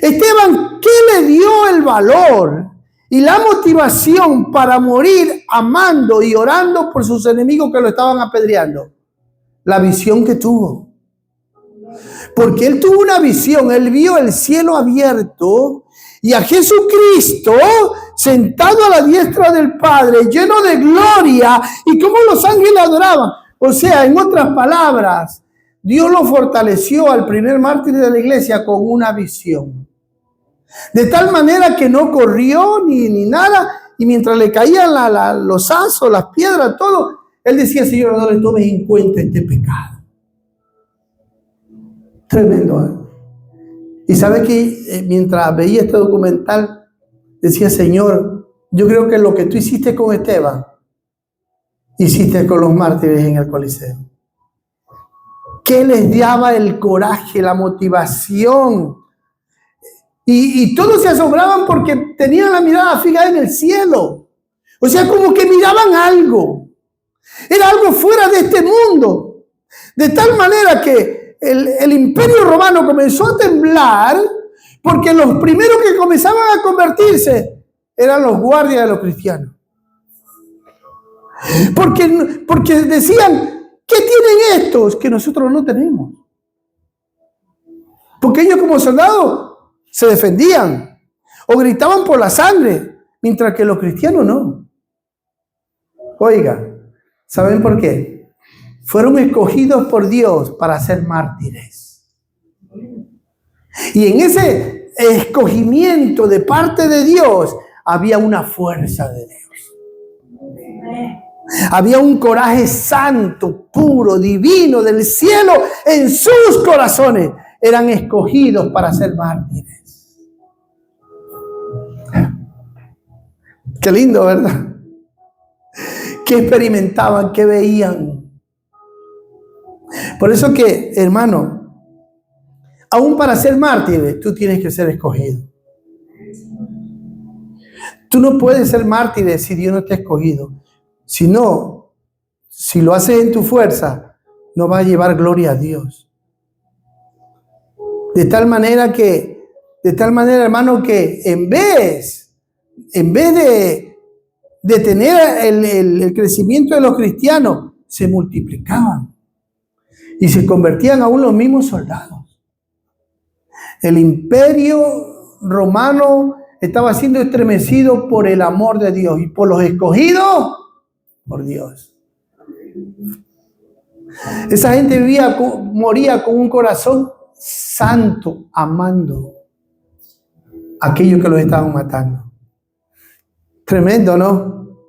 Esteban, ¿qué le dio el valor y la motivación para morir amando y orando por sus enemigos que lo estaban apedreando? La visión que tuvo. Porque él tuvo una visión, él vio el cielo abierto y a Jesucristo sentado a la diestra del Padre, lleno de gloria, y cómo los ángeles adoraban. O sea, en otras palabras, Dios lo fortaleció al primer mártir de la iglesia con una visión. De tal manera que no corrió ni nada, y mientras le caían los azos, las piedras, todo, él decía, Señor, no le tomes en cuenta este pecado. Tremendo, ¿eh? Y sabe que mientras veía este documental, decía, Señor, yo creo que lo que tú hiciste con Esteban, hiciste con los mártires en el Coliseo. ¿Qué les daba el coraje, la motivación? Y todos se asombraban porque tenían la mirada fija en el cielo. O sea, como que miraban algo. Era algo fuera de este mundo. De tal manera que el imperio romano comenzó a temblar porque los primeros que comenzaban a convertirse eran los guardias de los cristianos. Porque decían, ¿qué tienen estos que nosotros no tenemos? Porque ellos como soldados se defendían o gritaban por la sangre, mientras que los cristianos no. Oiga, ¿saben por qué? Fueron escogidos por Dios para ser mártires. Y en ese escogimiento de parte de Dios había una fuerza de Dios. Había un coraje santo, puro, divino del cielo en sus corazones. Eran escogidos para ser mártires. Qué lindo, ¿verdad? ¿Qué experimentaban? ¿Qué veían? Por eso que, hermano, aún para ser mártir, tú tienes que ser escogido. Tú no puedes ser mártir si Dios no te ha escogido. Si no, si lo haces en tu fuerza, no va a llevar gloria a Dios. De tal manera, hermano, que en vez de tener el crecimiento de los cristianos, se multiplicaban y se convertían aún los mismos soldados. El imperio romano estaba siendo estremecido por el amor de Dios y por los escogidos por Dios. Esa gente moría con un corazón santo, amando a aquellos que los estaban matando. Tremendo, ¿no?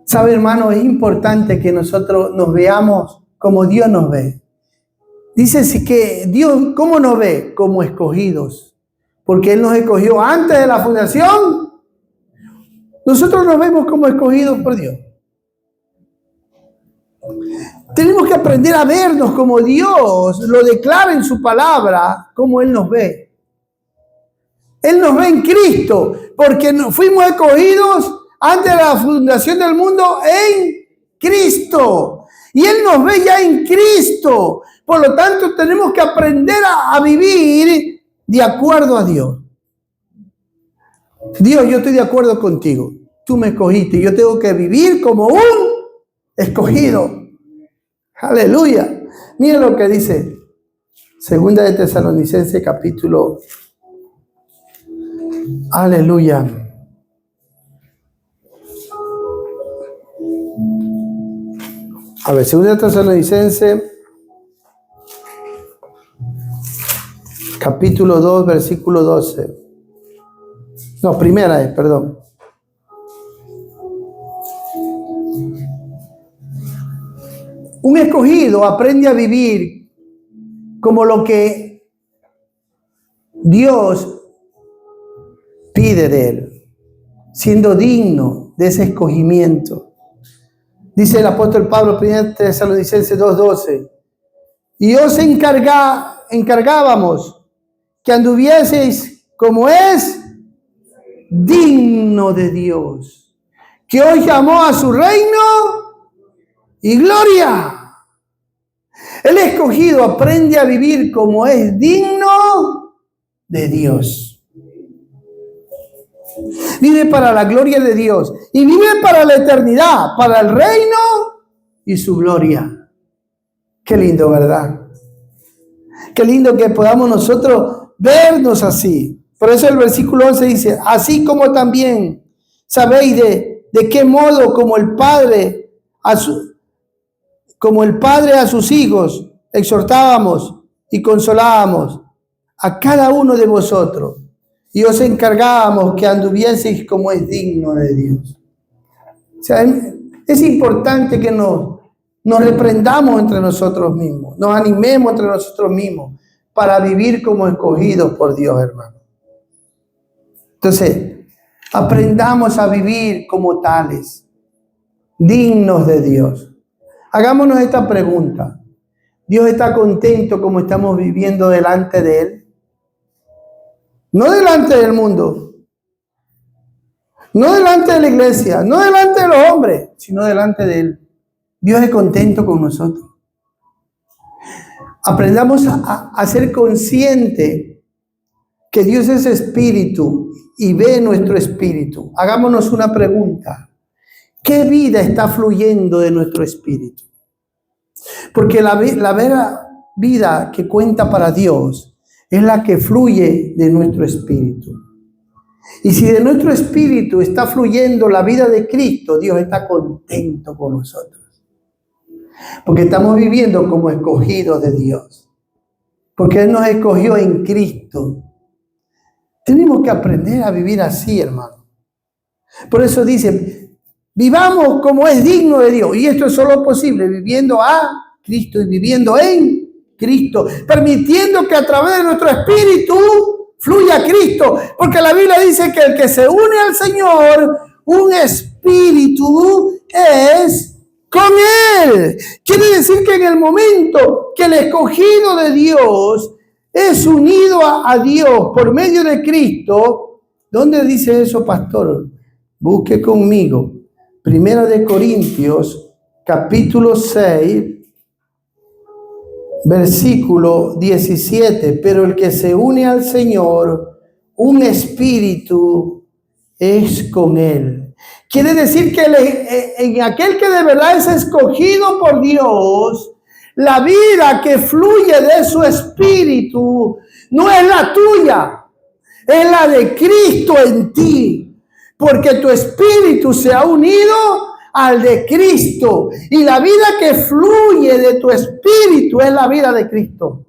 ¿Sabe, hermano? Es importante que nosotros nos veamos como Dios nos ve. Dice sí que Dios, ¿cómo nos ve? Como escogidos. Porque Él nos escogió antes de la fundación. Nosotros nos vemos como escogidos por Dios. Tenemos que aprender a vernos como Dios lo declara en su palabra, como Él nos ve. Él nos ve en Cristo, porque fuimos escogidos antes de la fundación del mundo en Cristo. Y Él nos ve ya en Cristo. Por lo tanto, tenemos que aprender a vivir de acuerdo a Dios. Dios, yo estoy de acuerdo contigo. Tú me escogiste. Yo tengo que vivir como un escogido. Aleluya. Miren lo que dice Segunda de Tesalonicenses capítulo. Aleluya. A ver, Segunda de Tesalonicenses capítulo 2, versículo 12. No, primera es, perdón. Un escogido aprende a vivir como lo que Dios pide de él, siendo digno de ese escogimiento. Dice el apóstol Pablo, 1 Tesalonicenses 2:12, y os encargábamos que anduvieseis como es digno de Dios, que os llamó a su reino y gloria. El escogido aprende a vivir como es digno de Dios. Vive para la gloria de Dios y vive para la eternidad, para el reino y su gloria. Qué lindo, ¿verdad? Qué lindo que podamos nosotros vernos así. Por eso el versículo 11 dice, así como también sabéis de qué modo como el Padre a sus hijos exhortábamos y consolábamos a cada uno de vosotros y os encargábamos que anduvieseis como es digno de Dios. O sea, es importante que nos reprendamos entre nosotros mismos, nos animemos entre nosotros mismos para vivir como escogidos por Dios, hermano. Entonces, aprendamos a vivir como tales, dignos de Dios. Hagámonos esta pregunta. ¿Dios está contento como estamos viviendo delante de Él? No delante del mundo, no delante de la iglesia, no delante de los hombres, sino delante de Él. Dios es contento con nosotros. Aprendamos a ser conscientes que Dios es espíritu y ve nuestro espíritu. Hagámonos una pregunta. ¿Qué vida está fluyendo de nuestro espíritu? Porque la vera vida que cuenta para Dios es la que fluye de nuestro espíritu. Y si de nuestro espíritu está fluyendo la vida de Cristo, Dios está contento con nosotros. Porque estamos viviendo como escogidos de Dios. Porque Él nos escogió en Cristo. Tenemos que aprender a vivir así, hermano. Por eso dice, vivamos como es digno de Dios. Y esto es solo posible viviendo a Cristo y viviendo en Cristo. Permitiendo que a través de nuestro espíritu fluya Cristo. Porque la Biblia dice que el que se une al Señor, un espíritu es con Él. Quiere decir que en el momento que el escogido de Dios es unido a Dios por medio de Cristo, ¿dónde dice eso, pastor? Busque conmigo. Primera de Corintios, capítulo 6, versículo 17. Pero el que se une al Señor, un espíritu es con Él. Quiere decir que en aquel que de verdad es escogido por Dios, la vida que fluye de su espíritu no es la tuya, es la de Cristo en ti. Porque tu espíritu se ha unido al de Cristo. Y la vida que fluye de tu espíritu es la vida de Cristo.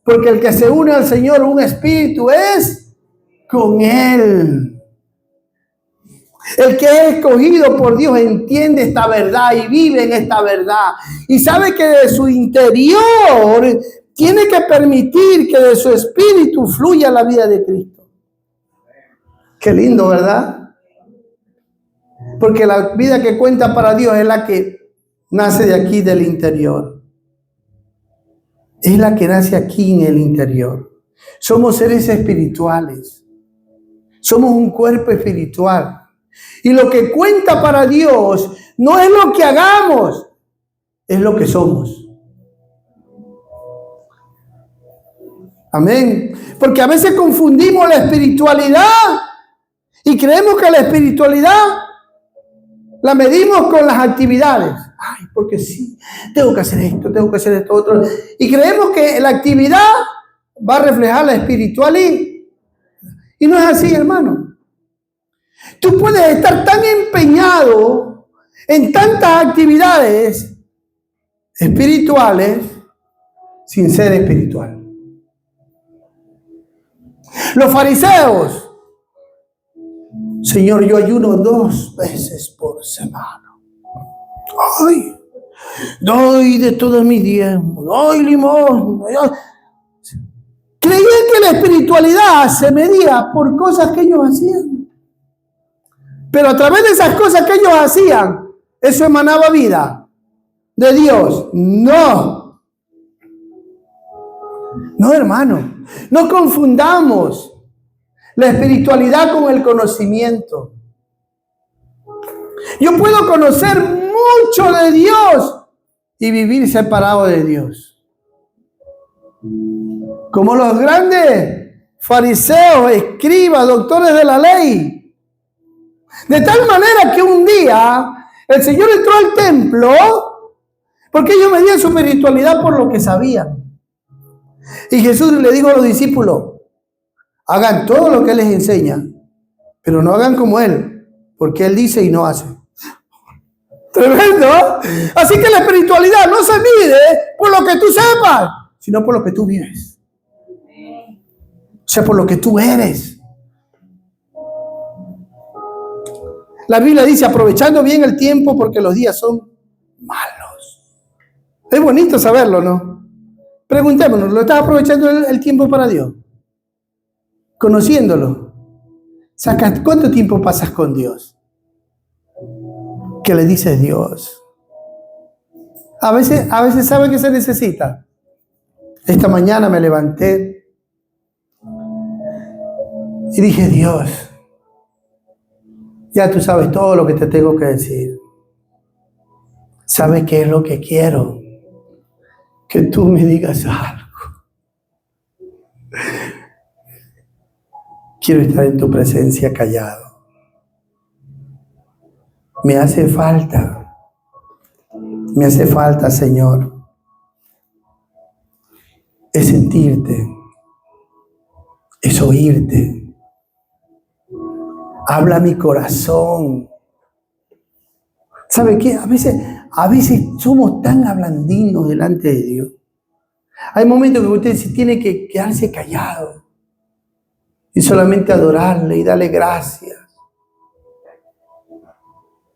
Porque el que se une al Señor, un espíritu es con Él. El que es escogido por Dios entiende esta verdad y vive en esta verdad. Y sabe que de su interior tiene que permitir que de su espíritu fluya la vida de Cristo. Qué lindo, ¿verdad? Porque la vida que cuenta para Dios es la que nace de aquí, del interior. Es la que nace aquí en el interior. Somos seres espirituales. Somos un cuerpo espiritual. Y lo que cuenta para Dios no es lo que hagamos, es lo que somos. Amén. Porque a veces confundimos la espiritualidad y creemos que la espiritualidad la medimos con las actividades. Ay, porque sí, tengo que hacer esto, tengo que hacer esto, otro. Y creemos que la actividad va a reflejar la espiritualidad. Y no es así, hermano. Tú puedes estar tan empeñado en tantas actividades espirituales sin ser espiritual. Los fariseos, Señor, yo ayuno 2 veces por semana. Ay, doy de todo mi diezmo, doy limón. Creían que la espiritualidad se medía por cosas que ellos hacían. Pero a través de esas cosas que ellos hacían, eso emanaba vida de Dios. No. No, hermano. No confundamos la espiritualidad con el conocimiento. Yo puedo conocer mucho de Dios y vivir separado de Dios. Como los grandes fariseos, escribas, doctores de la ley. De tal manera que un día el Señor entró al templo porque ellos medían su espiritualidad por lo que sabían. Y Jesús le dijo a los discípulos, hagan todo lo que Él les enseña, pero no hagan como Él, porque Él dice y no hace. Tremendo. Así que la espiritualidad no se mide por lo que tú sepas, sino por lo que tú vives. O sea, por lo que tú eres. La Biblia dice, aprovechando bien el tiempo porque los días son malos. Es bonito saberlo, ¿no? Preguntémonos, ¿lo estás aprovechando el tiempo para Dios? Conociéndolo. ¿Cuánto tiempo pasas con Dios? ¿Qué le dices Dios? A veces ¿sabe qué se necesita? Esta mañana me levanté y dije, Dios, ya tú sabes todo lo que te tengo que decir. ¿Sabes qué es lo que quiero? Que tú me digas algo. Quiero estar en tu presencia callado. Me hace falta, Señor, es sentirte, es oírte. Habla mi corazón. ¿Sabe qué? A veces somos tan ablandinos delante de Dios. Hay momentos que usted se tiene que quedarse callado y solamente adorarle y darle gracias.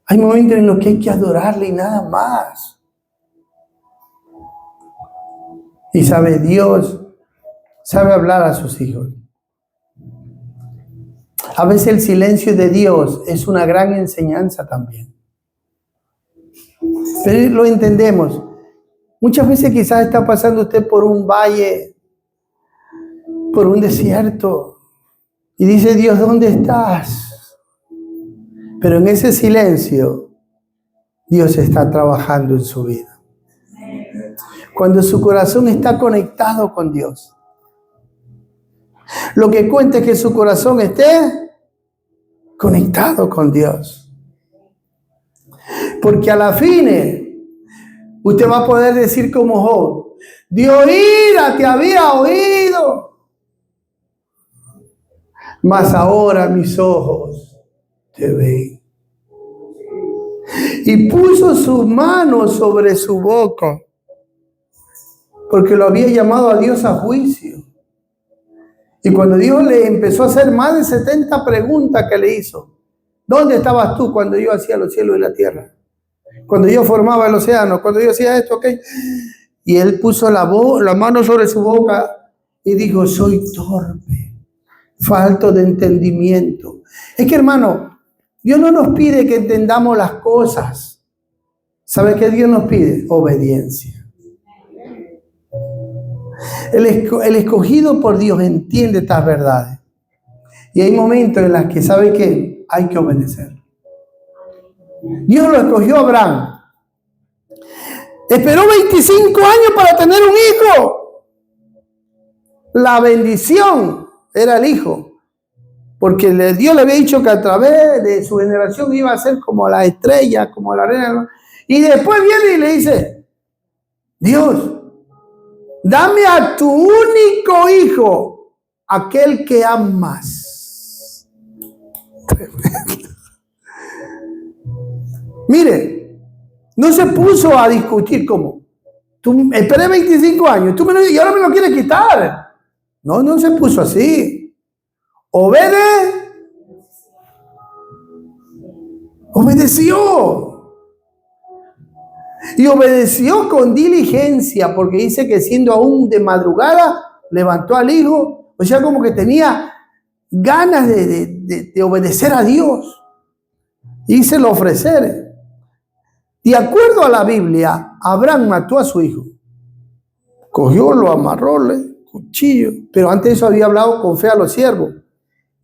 Hay momentos en los que hay que adorarle y nada más. Y sabe, Dios sabe hablar a sus hijos. A veces el silencio de Dios es una gran enseñanza también. Pero lo entendemos. Muchas veces quizás está pasando usted por un valle, por un desierto, y dice, Dios, ¿dónde estás? Pero en ese silencio, Dios está trabajando en su vida. Cuando su corazón está conectado con Dios, lo que cuenta es que su corazón esté conectado con Dios. Porque a la fin, usted va a poder decir como Job, de oída te había oído, mas ahora mis ojos te ven. Y puso su mano sobre su boca, porque lo había llamado a Dios a juicio. Y cuando Dios le empezó a hacer más de 70 preguntas que le hizo, ¿dónde estabas tú cuando yo hacía los cielos y la tierra? Cuando yo formaba el océano, cuando yo hacía esto, ¿ok? Y él puso la mano sobre su boca y dijo, soy torpe, falto de entendimiento. Es que, hermano, Dios no nos pide que entendamos las cosas. ¿Sabe qué Dios nos pide? Obediencia. El escogido por Dios entiende estas verdades. Y hay momentos en los que sabe que hay que obedecer. Dios lo escogió a Abraham. Esperó 25 años para tener un hijo. La bendición era el hijo. Porque Dios le había dicho que a través de su generación iba a ser como la estrella, como la arena. Y después viene y le dice, Dios, dame a tu único hijo, aquel que amas. Mire, no se puso a discutir como, tú esperé 25 años, y ahora me lo quieres quitar. No, no se puso así. Obedeció. Y obedeció con diligencia, porque dice que siendo aún de madrugada, levantó al hijo. O sea, como que tenía ganas de obedecer a Dios. Y se lo ofrecer. De acuerdo a la Biblia, Abraham mató a su hijo. Cogió, lo amarró, cuchillo. Pero antes de eso había hablado con fe a los siervos.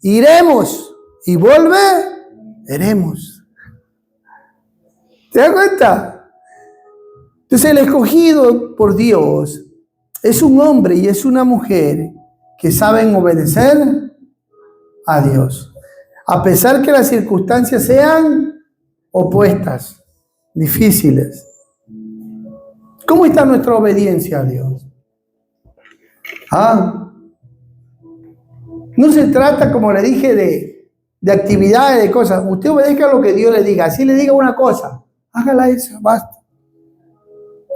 Iremos y volveremos. ¿Te das cuenta? Entonces el escogido por Dios es un hombre y es una mujer que saben obedecer a Dios. A pesar que las circunstancias sean opuestas, difíciles. ¿Cómo está nuestra obediencia a Dios? No se trata, como le dije, de actividades, de cosas. Usted obedezca lo que Dios le diga. Si le diga una cosa, hágala esa, basta.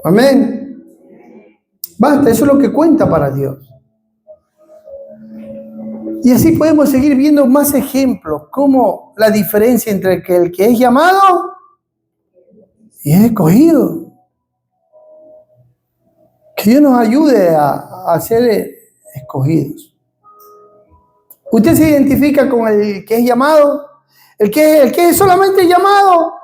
Amén. Basta, eso es lo que cuenta para Dios. Y así podemos seguir viendo más ejemplos, como la diferencia entre el que es llamado y es escogido. Que Dios nos ayude a ser escogidos. ¿Usted se identifica con el que es llamado? El que es solamente llamado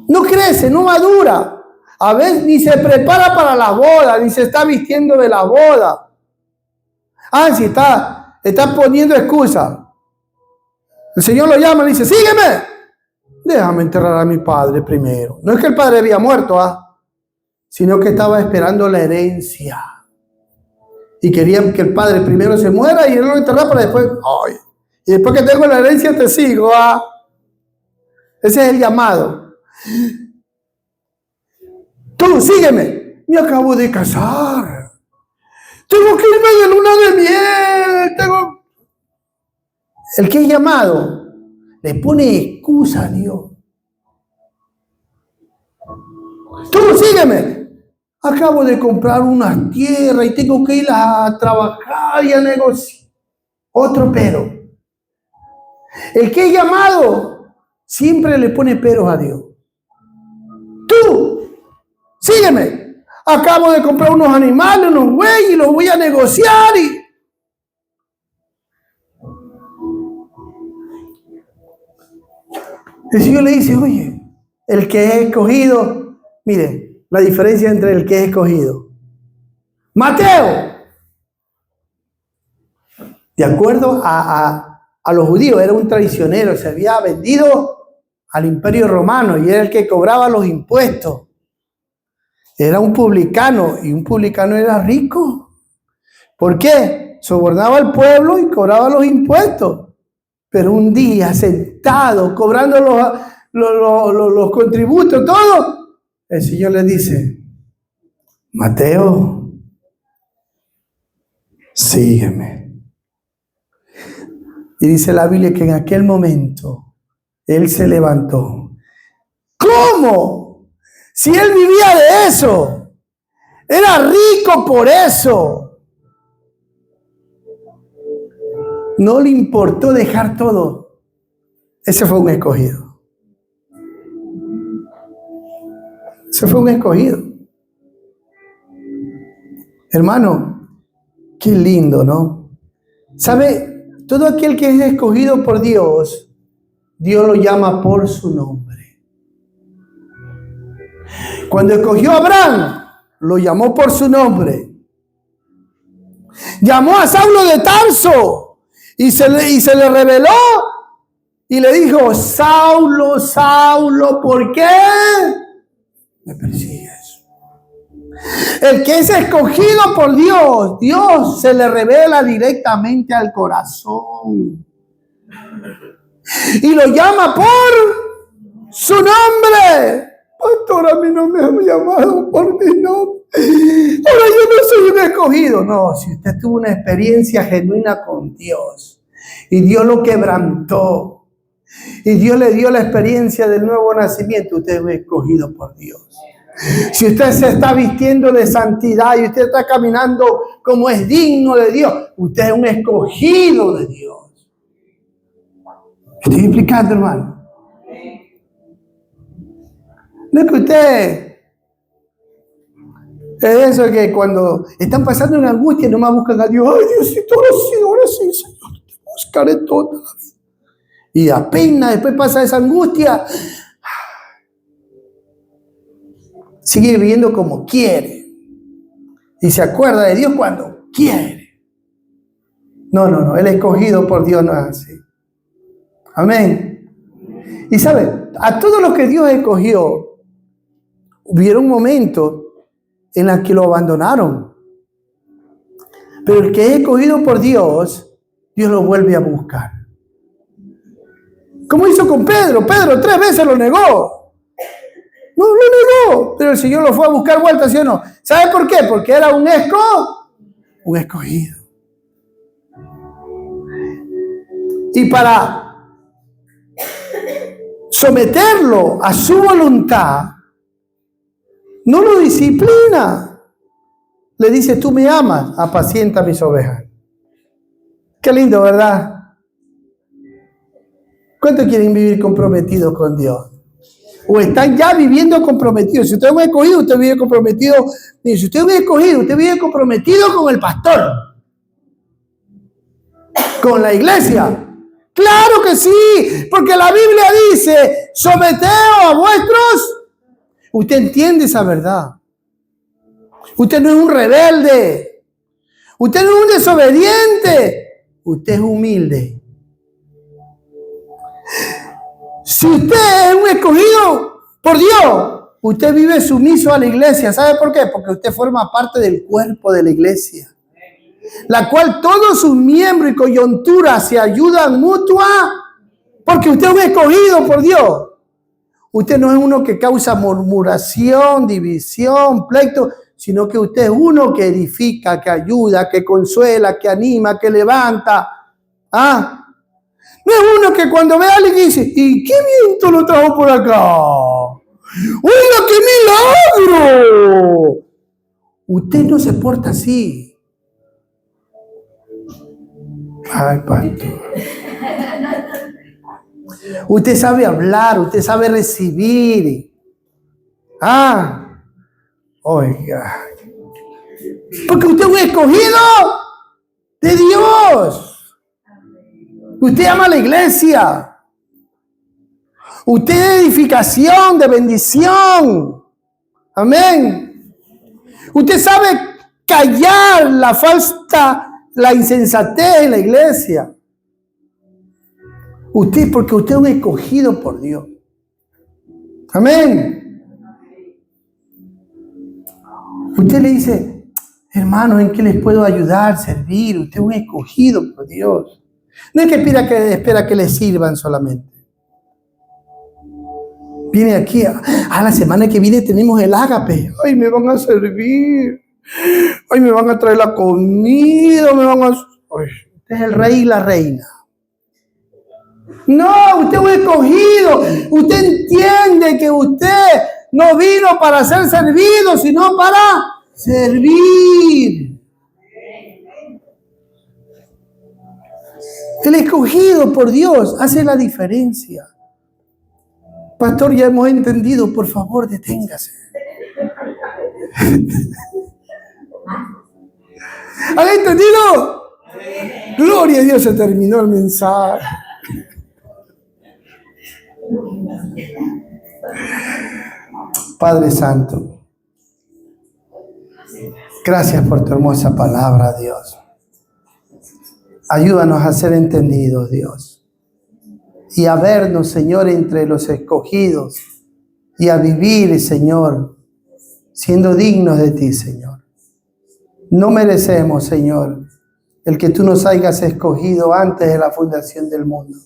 no crece, no madura. A veces ni se prepara para la boda, ni se está vistiendo de la boda. Si está poniendo excusa. El Señor lo llama y le dice, sígueme. Déjame enterrar a mi padre primero. No es que el padre había muerto, sino que estaba esperando la herencia. Y querían que el padre primero se muera y él lo enterrara para después. Y después que tengo la herencia te sigo. Ese es el llamado. Tú sígueme. Me acabo de casar. Tengo que irme de luna de miel. El que es llamado le pone excusa a Dios. Tú sígueme. Acabo de comprar unas tierras y tengo que ir a trabajar y a negociar. Otro pero. El que es llamado siempre le pone peros a Dios. Tú, sígueme. Acabo de comprar unos animales, unos bueyes y los voy a negociar. El Señor le dice, oye, el que es escogido, mire, la diferencia entre el que es escogido. Mateo, de acuerdo a los judíos, era un traicionero, se había vendido al imperio romano y era el que cobraba los impuestos. Era un publicano y un publicano era rico. ¿Por qué? Sobornaba al pueblo y cobraba los impuestos. Pero un día, sentado, cobrando los contributos, todo, el Señor le dice, Mateo, sígueme. Y dice la Biblia que en aquel momento él se levantó. ¿Cómo? Si él vivía de eso, era rico por eso. No le importó dejar todo. Ese fue un escogido. Ese fue un escogido. Hermano, qué lindo, ¿no? ¿Sabe? Todo aquel que es escogido por Dios, Dios lo llama por su nombre. Cuando escogió a Abraham, lo llamó por su nombre. Llamó a Saulo de Tarso y se le reveló y le dijo: Saulo, Saulo, ¿por qué me persigues? El que es escogido por Dios, Dios se le revela directamente al corazón y lo llama por su nombre. Pastor, a mí no me han llamado por mi nombre. Ahora yo no soy un escogido. No, si usted tuvo una experiencia genuina con Dios y Dios lo quebrantó y Dios le dio la experiencia del nuevo nacimiento, usted es un escogido por Dios. Si usted se está vistiendo de santidad y usted está caminando como es digno de Dios, usted es un escogido de Dios. ¿Estoy explicando, hermano? No es que usted es eso que cuando están pasando una angustia nomás buscan a Dios. Ay, Diosito, ahora sí, Señor, te buscaré toda la vida. Y apenas después pasa esa angustia, sigue viviendo como quiere. Y se acuerda de Dios cuando quiere. No, el escogido por Dios no es así. Amén. Y sabe, a todos los que Dios escogió, hubieron momentos en los que lo abandonaron. Pero el que es escogido por Dios, Dios lo vuelve a buscar. ¿Cómo hizo con Pedro? Pedro 3 veces lo negó. No, lo negó. Pero el Señor lo fue a buscar vuelta, ¿sí o no? ¿Sabe por qué? Porque era un escogido. Y para someterlo a su voluntad, no lo disciplina. Le dice: tú me amas, apacienta mis ovejas. Qué lindo, ¿verdad? ¿Cuántos quieren vivir comprometidos con Dios? O están ya viviendo comprometidos. Si usted es un escogido, usted vive comprometido. Si usted es un escogido, usted vive comprometido con el pastor, con la iglesia. Claro que sí, porque la Biblia dice: someteos a vuestros. Usted entiende esa verdad. Usted no es un rebelde. Usted no es un desobediente. Usted es humilde. Si usted es un escogido por Dios, usted vive sumiso a la iglesia. ¿Sabe por qué? Porque usted forma parte del cuerpo de la iglesia, la cual todos sus miembros y coyunturas se ayudan mutua, porque usted es un escogido por Dios. Usted no es uno que causa murmuración, división, pleito, sino que usted es uno que edifica, que ayuda, que consuela, que anima, que levanta. No es uno que cuando ve a alguien dice: ¿y qué viento lo trajo por acá? ¡Oiga, qué milagro! Usted no se porta así. Ay, pastor. Usted sabe hablar, usted sabe recibir. Oiga. Porque usted es un escogido de Dios. Usted ama a la iglesia. Usted es edificación, de bendición. Amén. Usted sabe callar la insensatez en la iglesia. Porque usted es un escogido por Dios. Amén. Usted le dice: hermano, ¿en qué les puedo ayudar, servir? Usted es un escogido por Dios. No es que espera que le sirvan solamente. Viene aquí, la semana que viene tenemos el ágape. Ay, me van a servir. Ay, me van a traer la comida. Ay, usted es el rey y la reina. No, usted es un escogido. Usted entiende que usted no vino para ser servido, sino para servir. El escogido por Dios hace la diferencia. Pastor, ya hemos entendido. Por favor, deténgase. ¿Han entendido? Gloria a Dios, se terminó el mensaje. Padre Santo, gracias por tu hermosa palabra, Dios. Ayúdanos a ser entendidos, Dios, y a vernos, Señor, entre los escogidos, y a vivir, Señor, siendo dignos de ti, Señor. No merecemos, Señor, el que tú nos hayas escogido antes de la fundación del mundo.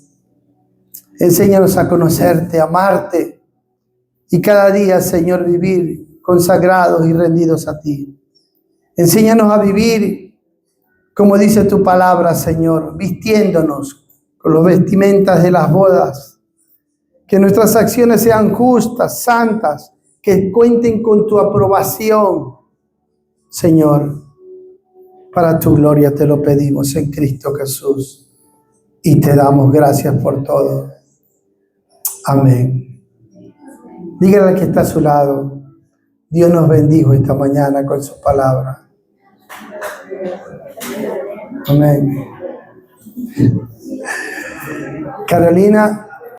Enséñanos a conocerte, a amarte, y cada día, Señor, vivir consagrados y rendidos a ti. Enséñanos a vivir, como dice tu palabra, Señor, vistiéndonos con las vestimentas de las bodas. Que nuestras acciones sean justas, santas, que cuenten con tu aprobación, Señor. Para tu gloria te lo pedimos en Cristo Jesús. Y te damos gracias por todo. Amén. Dígale al que está a su lado, Dios nos bendijo esta mañana con su palabra. Amén. Carolina.